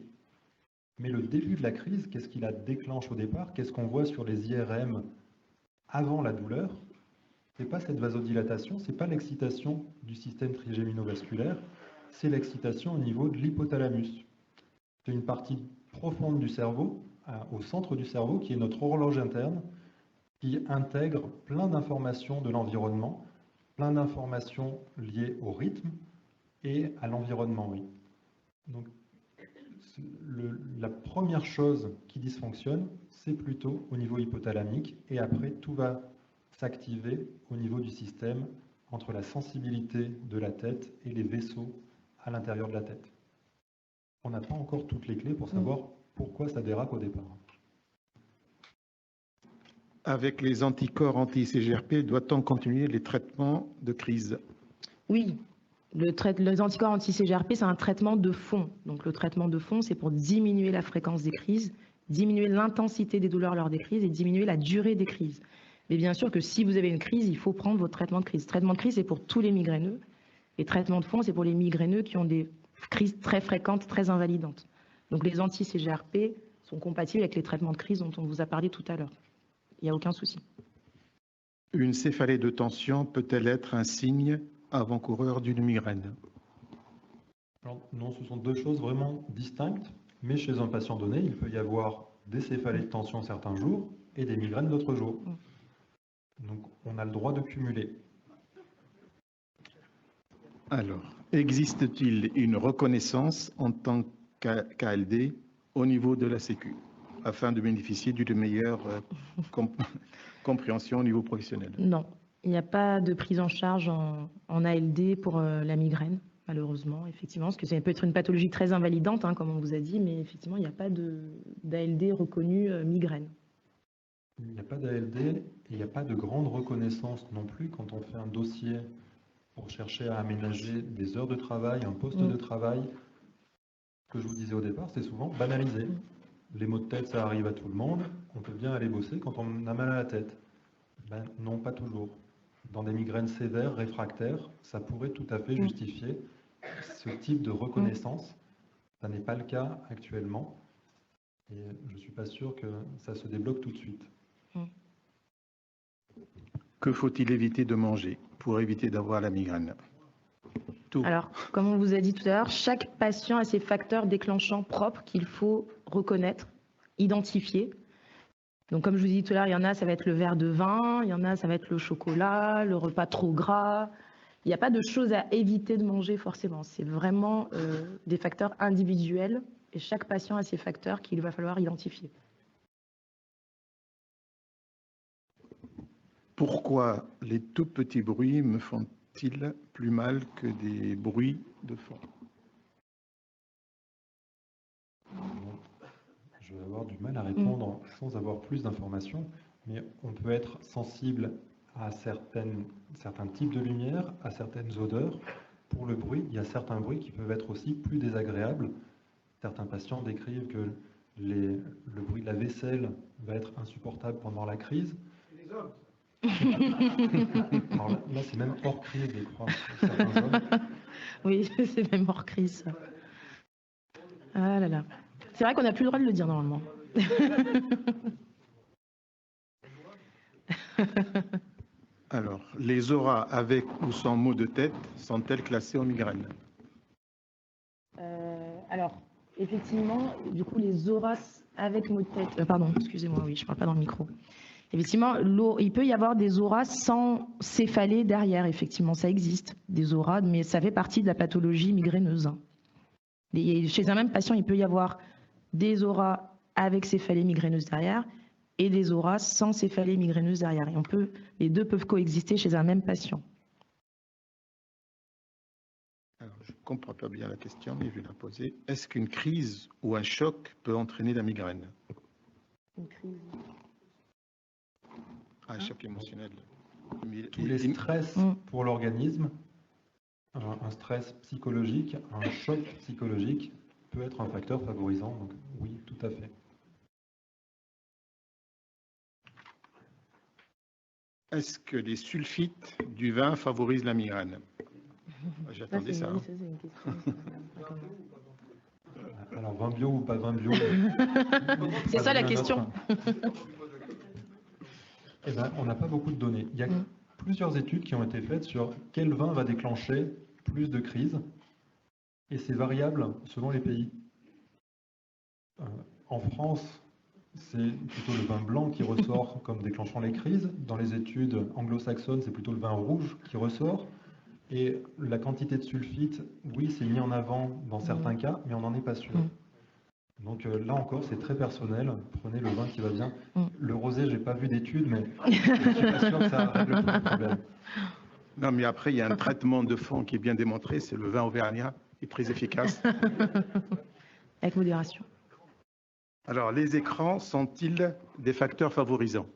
Mais le début de la crise, qu'est-ce qui la déclenche au départ? Qu'est-ce qu'on voit sur les IRM avant la douleur? Ce n'est pas cette vasodilatation, ce n'est pas l'excitation du système trigémino-vasculaire, c'est l'excitation au niveau de l'hypothalamus. C'est une partie profonde du cerveau, au centre du cerveau, qui est notre horloge interne, qui intègre plein d'informations de l'environnement, plein d'informations liées au rythme et à l'environnement, oui. Donc, la première chose qui dysfonctionne, c'est plutôt au niveau hypothalamique, et après, tout va s'activer au niveau du système entre la sensibilité de la tête et les vaisseaux à l'intérieur de la tête. On n'a pas encore toutes les clés pour savoir pourquoi ça dérape au départ. Avec les anticorps anti-CGRP, doit-on continuer les traitements de crise? Oui, les anticorps anti-CGRP, c'est un traitement de fond. Donc le traitement de fond, c'est pour diminuer la fréquence des crises, diminuer l'intensité des douleurs lors des crises et diminuer la durée des crises. Mais bien sûr que si vous avez une crise, il faut prendre votre traitement de crise. Traitement de crise, c'est pour tous les migraineux. Et traitement de fond, c'est pour les migraineux qui ont des crises très fréquentes, très invalidantes. Donc les anti-CGRP sont compatibles avec les traitements de crise dont on vous a parlé tout à l'heure. Il n'y a aucun souci. Une céphalée de tension peut-elle être un signe avant-coureur d'une migraine? Alors, non, ce sont deux choses vraiment distinctes, mais chez un patient donné, il peut y avoir des céphalées de tension certains jours et des migraines d'autres jours. Donc, on a le droit de cumuler. Alors, existe-t-il une reconnaissance en tant qu'ALD au niveau de la Sécu afin de bénéficier d'une meilleure compréhension au niveau professionnel? Non, il n'y a pas de prise en charge en ALD pour la migraine, malheureusement, effectivement, parce que ça peut être une pathologie très invalidante, hein, comme on vous a dit, mais effectivement, il n'y a pas d'ALD reconnu migraine. Il n'y a pas d'ALD et il n'y a pas de grande reconnaissance non plus quand on fait un dossier pour chercher à aménager des heures de travail, un poste de travail. Ce que je vous disais au départ, c'est souvent banalisé. Les maux de tête, ça arrive à tout le monde. On peut bien aller bosser quand on a mal à la tête. Ben, non, pas toujours. Dans des migraines sévères, réfractaires, ça pourrait tout à fait justifier ce type de reconnaissance. Ça n'est pas le cas actuellement. Et je ne suis pas sûr que ça se débloque tout de suite. Que faut-il éviter de manger pour éviter d'avoir la migraine? Tout. Alors, comme on vous a dit tout à l'heure, chaque patient a ses facteurs déclenchants propres qu'il faut reconnaître, identifier. Donc, comme je vous ai dit tout à l'heure, il y en a, ça va être le verre de vin, il y en a, ça va être le chocolat, le repas trop gras. Il n'y a pas de choses à éviter de manger forcément. C'est vraiment des facteurs individuels et chaque patient a ses facteurs qu'il va falloir identifier. Pourquoi les tout petits bruits me font-ils plus mal que des bruits de fond? Je vais avoir du mal à répondre sans avoir plus d'informations, mais on peut être sensible à certains types de lumière, à certaines odeurs. Pour le bruit, il y a certains bruits qui peuvent être aussi plus désagréables. Certains patients décrivent que le bruit de la vaisselle va être insupportable pendant la crise. Les hommes. Alors là, c'est même hors crise, je crois. Pour certains hommes. Oui, c'est même hors crise. Ah là là. C'est vrai qu'on n'a plus le droit de le dire normalement. Alors, les auras avec ou sans maux de tête sont-elles classées en migraine? Alors, effectivement, du coup, les auras avec maux de tête. Pardon, excusez-moi, oui, je ne parle pas dans le micro. Effectivement, il peut y avoir des auras sans céphalée derrière, effectivement, ça existe, des auras, mais ça fait partie de la pathologie migraineuse. Et chez un même patient, il peut y avoir des auras avec céphalée migraineuse derrière et des auras sans céphalée migraineuse derrière. Et les deux peuvent coexister chez un même patient. Alors, je ne comprends pas bien la question, mais je vais la poser. Est-ce qu'une crise ou un choc peut entraîner la migraine? Une crise. Un choc émotionnel. Tous les stress pour l'organisme, un stress psychologique, un choc psychologique peut être un facteur favorisant. Donc oui, tout à fait. Est-ce que les sulfites du vin favorisent la migraine? J'attendais ça. Oui, c'est une question. Alors, vin bio ou pas vin bio? C'est ça la question. Eh ben, on n'a pas beaucoup de données. Il y a plusieurs études qui ont été faites sur quel vin va déclencher plus de crises, et c'est variable selon les pays. En France, c'est plutôt le vin blanc qui ressort comme déclenchant les crises. Dans les études anglo-saxonnes, c'est plutôt le vin rouge qui ressort. Et la quantité de sulfite, oui, c'est mis en avant dans certains cas, mais on n'en est pas sûr. Donc là encore, c'est très personnel. Prenez le vin qui va bien. Le rosé, j'ai pas vu d'études, mais je suis pas sûr que ça règle tout le problème. Non, mais après, il y a un traitement de fond qui est bien démontré, c'est le vin auvergnat, qui est très efficace. Avec modération. Alors, les écrans sont-ils des facteurs favorisants?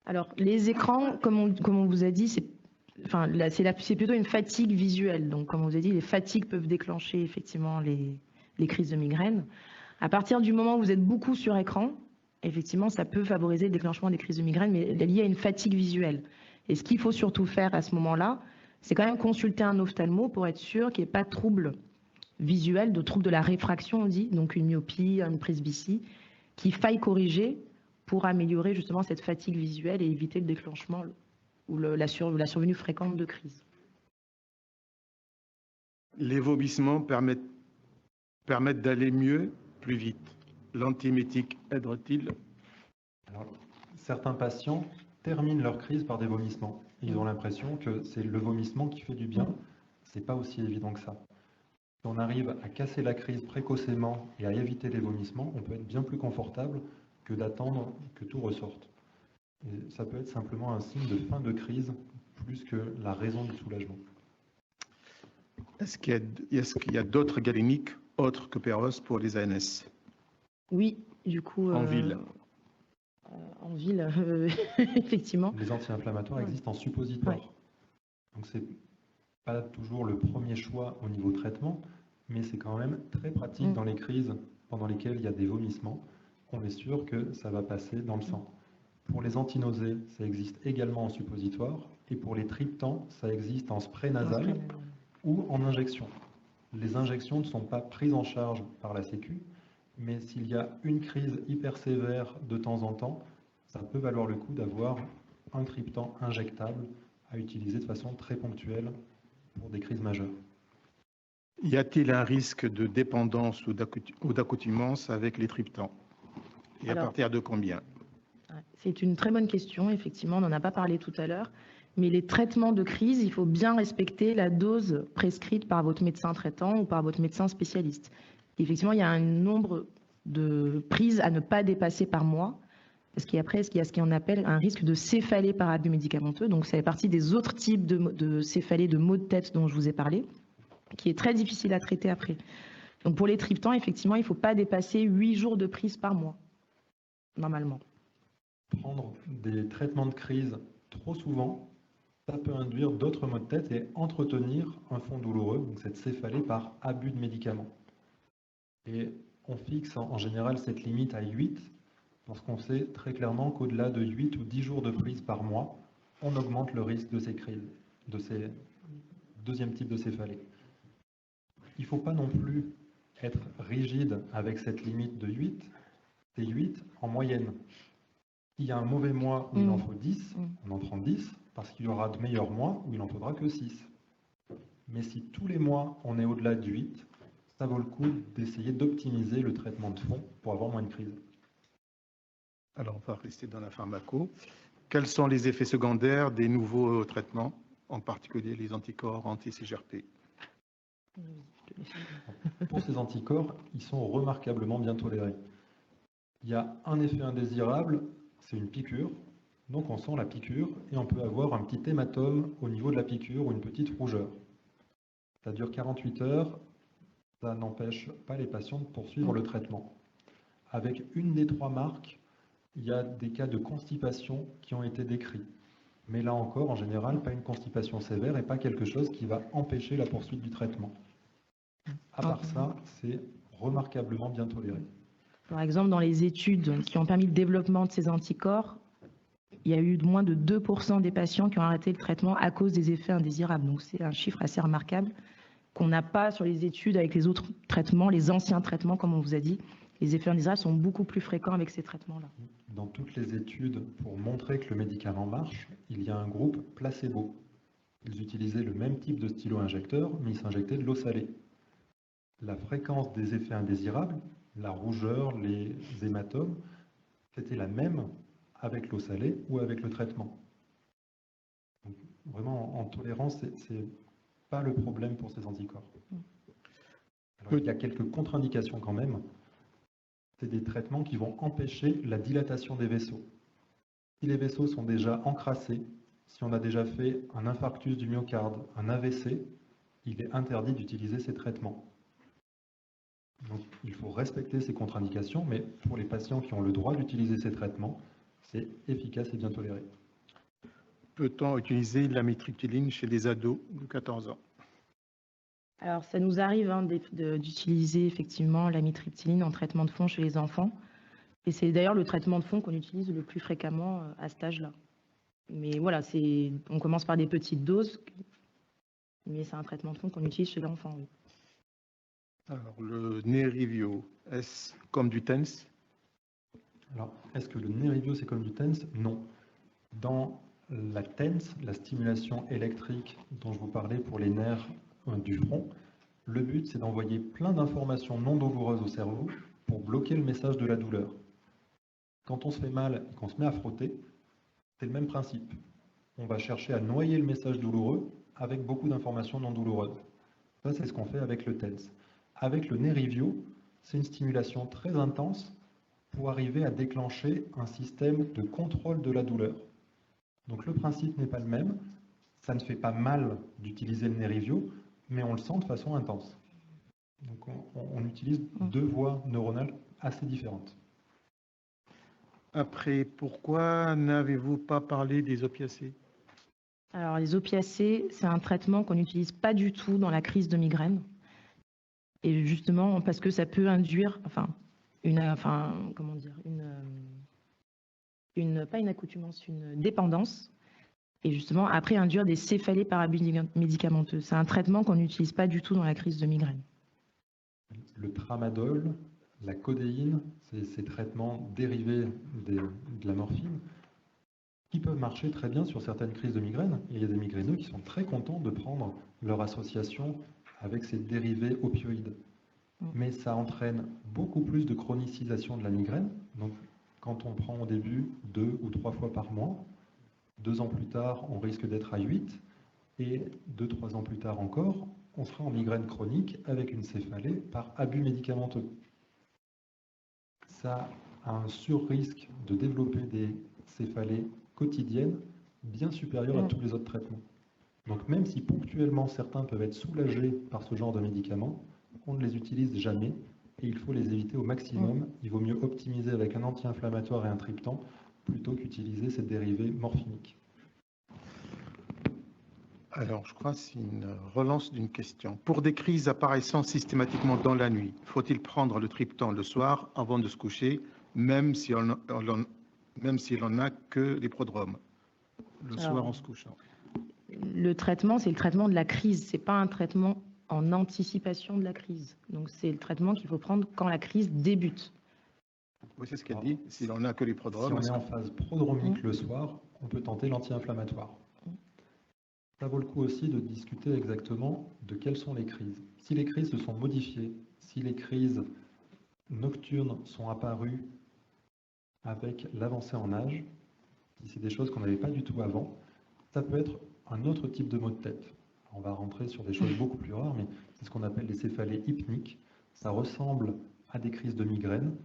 Alors, les écrans, comme on vous a dit, c'est plutôt une fatigue visuelle. Donc, comme on vous a dit, les fatigues peuvent déclencher effectivement les crises de migraine. À partir du moment où vous êtes beaucoup sur écran, effectivement, ça peut favoriser le déclenchement des crises de migraine, mais lié à une fatigue visuelle. Et ce qu'il faut surtout faire à ce moment-là, c'est quand même consulter un ophtalmo pour être sûr qu'il n'y ait pas de trouble visuel, de trouble de la réfraction, on dit, donc une myopie, une presbytie, qu'il faille corriger pour améliorer justement cette fatigue visuelle et éviter le déclenchement ou la survenue fréquente de crise. Les vomissements permettent d'aller mieux, plus vite. L'antiemétique aide-t-il? Alors, certains patients terminent leur crise par des vomissements. Ils ont l'impression que c'est le vomissement qui fait du bien. C'est pas aussi évident que ça. Si on arrive à casser la crise précocement et à éviter les vomissements, on peut être bien plus confortable que d'attendre que tout ressorte. Et ça peut être simplement un signe de fin de crise plus que la raison du soulagement. Est-ce qu'il y a d'autres galéniques autres que Perros pour les ANS? Oui, du coup. En ville. En ville, effectivement. Les anti-inflammatoires existent en suppositoire. Ouais. Donc c'est pas toujours le premier choix au niveau traitement, mais c'est quand même très pratique dans les crises pendant lesquelles il y a des vomissements. On est sûr que ça va passer dans le sang. Pour les antinausées, ça existe également en suppositoire, et pour les triptans, ça existe en spray nasal ou en injection. Les injections ne sont pas prises en charge par la Sécu, mais s'il y a une crise hyper sévère de temps en temps, ça peut valoir le coup d'avoir un triptan injectable à utiliser de façon très ponctuelle pour des crises majeures. Y a-t-il un risque de dépendance ou d'accoutumance avec les triptans? Et à partir de combien? C'est une très bonne question, effectivement, on n'en a pas parlé tout à l'heure, mais les traitements de crise, il faut bien respecter la dose prescrite par votre médecin traitant ou par votre médecin spécialiste. Effectivement, il y a un nombre de prises à ne pas dépasser par mois, parce qu'après, il y a ce qu'on appelle un risque de céphalée par abus médicamenteux, donc ça fait partie des autres types de céphalée, de maux de tête dont je vous ai parlé, qui est très difficile à traiter après. Donc pour les triptans, effectivement, il ne faut pas dépasser 8 jours de prise par mois, normalement. Prendre des traitements de crise trop souvent, ça peut induire d'autres maux de tête et entretenir un fond douloureux, donc cette céphalée par abus de médicaments. Et on fixe en général cette limite à 8, parce qu'on sait très clairement qu'au-delà de 8 ou 10 jours de prise par mois, on augmente le risque de ces crises, de ces deuxième type de céphalée. Il ne faut pas non plus être rigide avec cette limite de 8, c'est 8 en moyenne. S'il y a un mauvais mois où il en faut 10, on en prend 10, parce qu'il y aura de meilleurs mois où il n'en faudra que 6. Mais si tous les mois on est au-delà de 8, ça vaut le coup d'essayer d'optimiser le traitement de fond pour avoir moins de crises. Alors, on va rester dans la pharmaco. Quels sont les effets secondaires des nouveaux traitements, en particulier les anticorps anti-CGRP? Pour ces anticorps, ils sont remarquablement bien tolérés. Il y a un effet indésirable, c'est une piqûre. Donc on sent la piqûre et on peut avoir un petit hématome au niveau de la piqûre ou une petite rougeur. Ça dure 48 heures, ça n'empêche pas les patients de poursuivre le traitement. Avec une des 3 marques, il y a des cas de constipation qui ont été décrits. Mais là encore, en général, pas une constipation sévère et pas quelque chose qui va empêcher la poursuite du traitement. À part ça, c'est remarquablement bien toléré. Par exemple, dans les études qui ont permis le développement de ces anticorps, il y a eu moins de 2% des patients qui ont arrêté le traitement à cause des effets indésirables. Donc c'est un chiffre assez remarquable qu'on n'a pas sur les études avec les autres traitements, les anciens traitements, comme on vous a dit. Les effets indésirables sont beaucoup plus fréquents avec ces traitements-là. Dans toutes les études, pour montrer que le médicament marche, il y a un groupe placebo. Ils utilisaient le même type de stylo-injecteur, mais ils s'injectaient de l'eau salée. La fréquence des effets indésirables, la rougeur, les hématomes, c'était la même avec l'eau salée ou avec le traitement. Donc, vraiment, en tolérance, ce n'est pas le problème pour ces anticorps. Alors, il y a quelques contre-indications quand même. C'est des traitements qui vont empêcher la dilatation des vaisseaux. Si les vaisseaux sont déjà encrassés, si on a déjà fait un infarctus du myocarde, un AVC, il est interdit d'utiliser ces traitements. Donc, il faut respecter ces contre-indications, mais pour les patients qui ont le droit d'utiliser ces traitements, c'est efficace et bien toléré. Peut-on utiliser l'amitriptyline chez les ados de 14 ans? Alors, ça nous arrive d'utiliser effectivement l'amitriptyline en traitement de fond chez les enfants. Et c'est d'ailleurs le traitement de fond qu'on utilise le plus fréquemment à cet âge-là. Mais voilà, on commence par des petites doses, mais c'est un traitement de fond qu'on utilise chez l'enfant, oui. Alors, le Nerivio, est-ce comme du TENS? Alors, est-ce que le Nerivio, c'est comme du TENS? Non. Dans la TENS, la stimulation électrique dont je vous parlais pour les nerfs du front, le but, c'est d'envoyer plein d'informations non douloureuses au cerveau pour bloquer le message de la douleur. Quand on se fait mal et qu'on se met à frotter, c'est le même principe. On va chercher à noyer le message douloureux avec beaucoup d'informations non douloureuses. Ça, c'est ce qu'on fait avec le TENS. Avec le Nerivio, c'est une stimulation très intense pour arriver à déclencher un système de contrôle de la douleur. Donc le principe n'est pas le même. Ça ne fait pas mal d'utiliser le Nerivio, mais on le sent de façon intense. Donc on utilise 2 voies neuronales assez différentes. Après, pourquoi n'avez-vous pas parlé des opiacés? Alors, les opiacés, c'est un traitement qu'on n'utilise pas du tout dans la crise de migraine. Et justement, parce que ça peut induire, pas une accoutumance, une dépendance. Et justement, après, induire des céphalées par abus médicamenteux. C'est un traitement qu'on n'utilise pas du tout dans la crise de migraine. Le tramadol, la codéine, c'est ces traitements dérivés de la morphine qui peuvent marcher très bien sur certaines crises de migraine. Et il y a des migraineux qui sont très contents de prendre leur association avec ces dérivés opioïdes. Mais ça entraîne beaucoup plus de chronicisation de la migraine. Donc, quand on prend au début 2 ou 3 fois par mois, 2 ans plus tard, on risque d'être à 8, et 2-3 ans plus tard encore, on sera en migraine chronique avec une céphalée par abus médicamenteux. Ça a un sur-risque de développer des céphalées quotidiennes bien supérieures à tous les autres traitements. Donc même si ponctuellement certains peuvent être soulagés par ce genre de médicaments, on ne les utilise jamais et il faut les éviter au maximum. Il vaut mieux optimiser avec un anti-inflammatoire et un triptan plutôt qu'utiliser ces dérivés morphiniques. Alors, je crois que c'est une relance d'une question. Pour des crises apparaissant systématiquement dans la nuit, faut-il prendre le triptan le soir avant de se coucher, même si on n'en a que les prodromes, le soir en se couchant? Le traitement, c'est le traitement de la crise. Ce n'est pas un traitement en anticipation de la crise. Donc, c'est le traitement qu'il faut prendre quand la crise débute. Oui, c'est ce qu'elle dit. Si on n'a que les Si prodromes. on est en phase prodromique le soir, on peut tenter l'anti-inflammatoire. Ça vaut le coup aussi de discuter exactement de quelles sont les crises. Si les crises se sont modifiées, si les crises nocturnes sont apparues avec l'avancée en âge, si c'est des choses qu'on n'avait pas du tout avant, ça peut être un autre type de maux de tête. On va rentrer sur des choses beaucoup plus rares, mais c'est ce qu'on appelle les céphalées hypniques. Ça ressemble à des crises de migraine.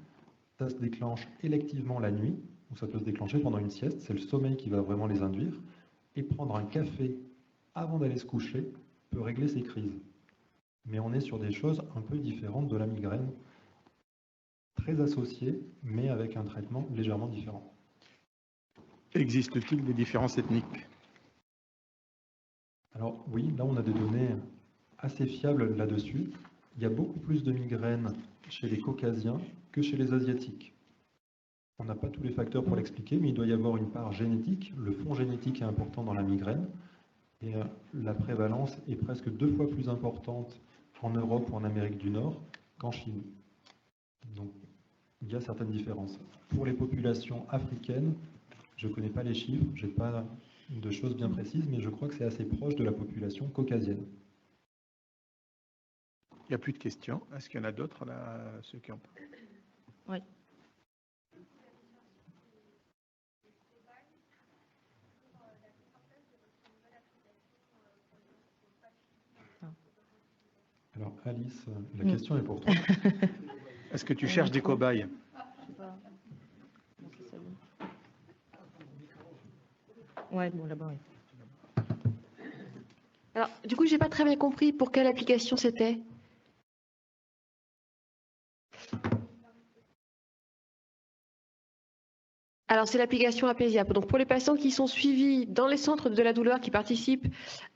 Ça se déclenche électivement la nuit, ou ça peut se déclencher pendant une sieste. C'est le sommeil qui va vraiment les induire. Et prendre un café avant d'aller se coucher peut régler ces crises. Mais on est sur des choses un peu différentes de la migraine, très associées, mais avec un traitement légèrement différent. Existe-t-il des différences ethniques? Alors oui, là on a des données assez fiables là-dessus. Il y a beaucoup plus de migraines chez les Caucasiens que chez les Asiatiques. On n'a pas tous les facteurs pour l'expliquer, mais il doit y avoir une part génétique. Le fond génétique est important dans la migraine. Et la prévalence est presque 2 fois plus importante en Europe ou en Amérique du Nord qu'en Chine. Donc il y a certaines différences. Pour les populations africaines, je ne connais pas les chiffres, je n'ai pas de choses bien précises, mais je crois que c'est assez proche de la population caucasienne. Il n'y a plus de questions. Est-ce qu'il y en a d'autres, là, ceux qui ont... Oui. Alors Alice, la question est pour toi. Est-ce que tu cherches des cobayes? Ouais, bon, là-bas, oui. Alors, du coup, j'ai pas très bien compris pour quelle application c'était. Alors, c'est l'application Apésia. Donc, pour les patients qui sont suivis dans les centres de la douleur qui participent,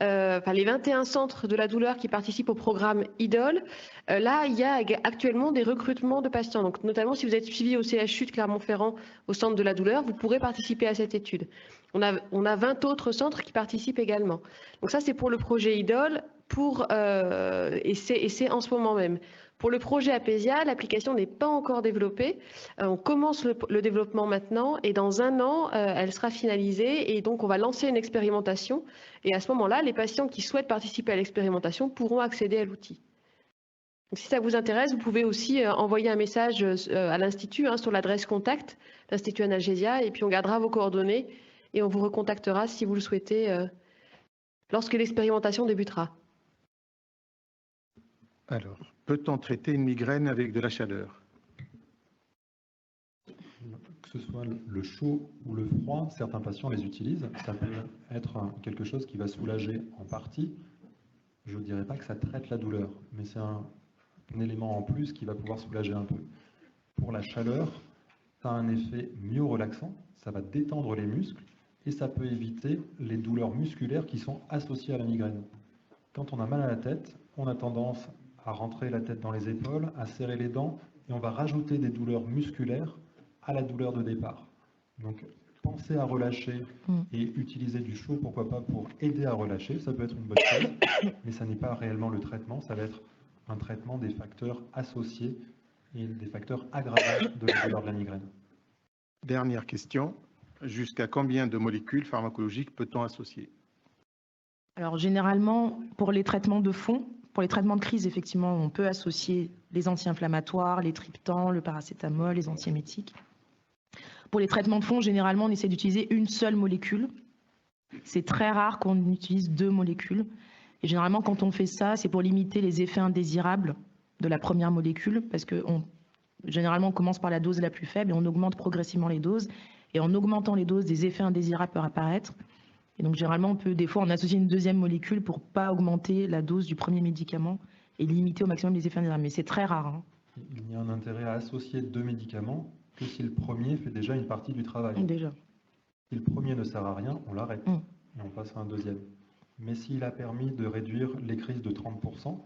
les 21 centres de la douleur qui participent au programme IDOL, là, il y a actuellement des recrutements de patients. Donc, notamment, si vous êtes suivi au CHU de Clermont-Ferrand, au centre de la douleur, vous pourrez participer à cette étude. On a 20 autres centres qui participent également. Donc, ça, c'est pour le projet IDOL, et c'est en ce moment même. Pour le projet Apésia, l'application n'est pas encore développée. On commence le développement maintenant et dans 1 an, elle sera finalisée et donc on va lancer une expérimentation. Et à ce moment-là, les patients qui souhaitent participer à l'expérimentation pourront accéder à l'outil. Donc, si ça vous intéresse, vous pouvez aussi envoyer un message à l'Institut sur l'adresse contact, l'Institut Analgesia, et puis on gardera vos coordonnées et on vous recontactera si vous le souhaitez lorsque l'expérimentation débutera. Alors, peut-on traiter une migraine avec de la chaleur? Que ce soit le chaud ou le froid, certains patients les utilisent. Ça peut être quelque chose qui va soulager en partie. Je ne dirais pas que ça traite la douleur, mais c'est un élément en plus qui va pouvoir soulager un peu. Pour la chaleur, ça a un effet mieux relaxant, ça va détendre les muscles et ça peut éviter les douleurs musculaires qui sont associées à la migraine. Quand on a mal à la tête, on a tendance à rentrer la tête dans les épaules, à serrer les dents, et on va rajouter des douleurs musculaires à la douleur de départ. Donc, pensez à relâcher et utiliser du chaud, pourquoi pas, pour aider à relâcher. Ça peut être une bonne chose, mais ça n'est pas réellement le traitement. Ça va être un traitement des facteurs associés et des facteurs aggravants de la douleur de la migraine. Dernière question. Jusqu'à combien de molécules pharmacologiques peut-on associer? Alors, généralement, pour les traitements de fond, pour les traitements de crise, effectivement, on peut associer les anti-inflammatoires, les triptans, le paracétamol, les antiémétiques. Pour les traitements de fond, généralement, on essaie d'utiliser une seule molécule. C'est très rare qu'on utilise 2 molécules. Et généralement, quand on fait ça, c'est pour limiter les effets indésirables de la première molécule, parce que généralement, on commence par la dose la plus faible et on augmente progressivement les doses. Et en augmentant les doses, des effets indésirables peuvent apparaître. Et donc, généralement, on peut des fois en associer une 2e molécule pour ne pas augmenter la dose du premier médicament et limiter au maximum les effets indésirables. Mais c'est très rare. Hein. Il y a un intérêt à associer 2 médicaments que si le premier fait déjà une partie du travail. Déjà. Si le premier ne sert à rien, on l'arrête et on passe à un 2e. Mais s'il a permis de réduire les crises de 30%,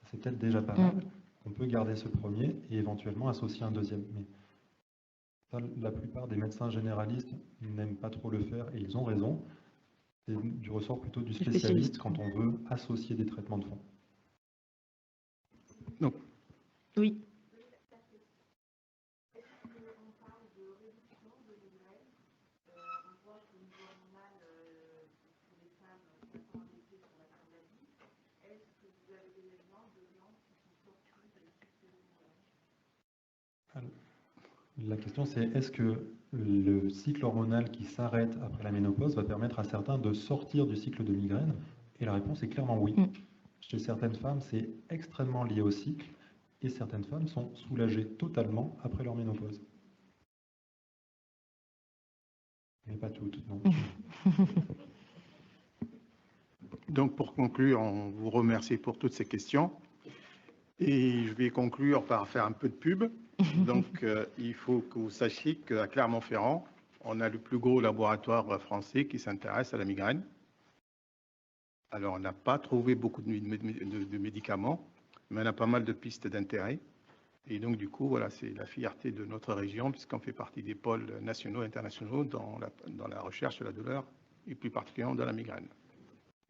c'est peut-être déjà pas mal. On peut garder ce premier et éventuellement associer un deuxième. Mais ça, la plupart des médecins généralistes n'aiment pas trop le faire et ils ont raison. C'est du ressort plutôt du spécialiste quand on veut associer des traitements de fond. Donc, Oui. La question c'est est-ce que le cycle hormonal qui s'arrête après la ménopause va permettre à certains de sortir du cycle de migraine? Et la réponse est clairement oui. Chez certaines femmes, c'est extrêmement lié au cycle et certaines femmes sont soulagées totalement après leur ménopause. Mais pas toutes, non. Donc, pour conclure, on vous remercie pour toutes ces questions. Et je vais conclure par faire un peu de pub. Donc, il faut que vous sachiez qu'à Clermont-Ferrand, on a le plus gros laboratoire français qui s'intéresse à la migraine. Alors, on n'a pas trouvé beaucoup de médicaments, mais on a pas mal de pistes d'intérêt. Et donc, du coup, voilà, c'est la fierté de notre région, puisqu'on fait partie des pôles nationaux et internationaux dans la recherche de la douleur, et plus particulièrement dans la migraine.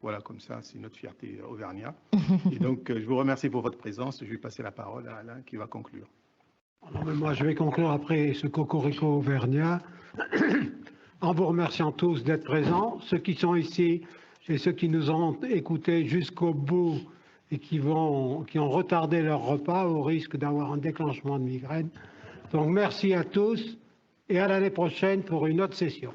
Voilà, comme ça, c'est notre fierté auvergnat. Et donc, je vous remercie pour votre présence. Je vais passer la parole à Alain qui va conclure. Non, mais moi, je vais conclure après ce cocorico auvergnat en vous remerciant tous d'être présents, ceux qui sont ici et ceux qui nous ont écoutés jusqu'au bout et qui ont retardé leur repas au risque d'avoir un déclenchement de migraine. Donc, merci à tous et à l'année prochaine pour une autre session.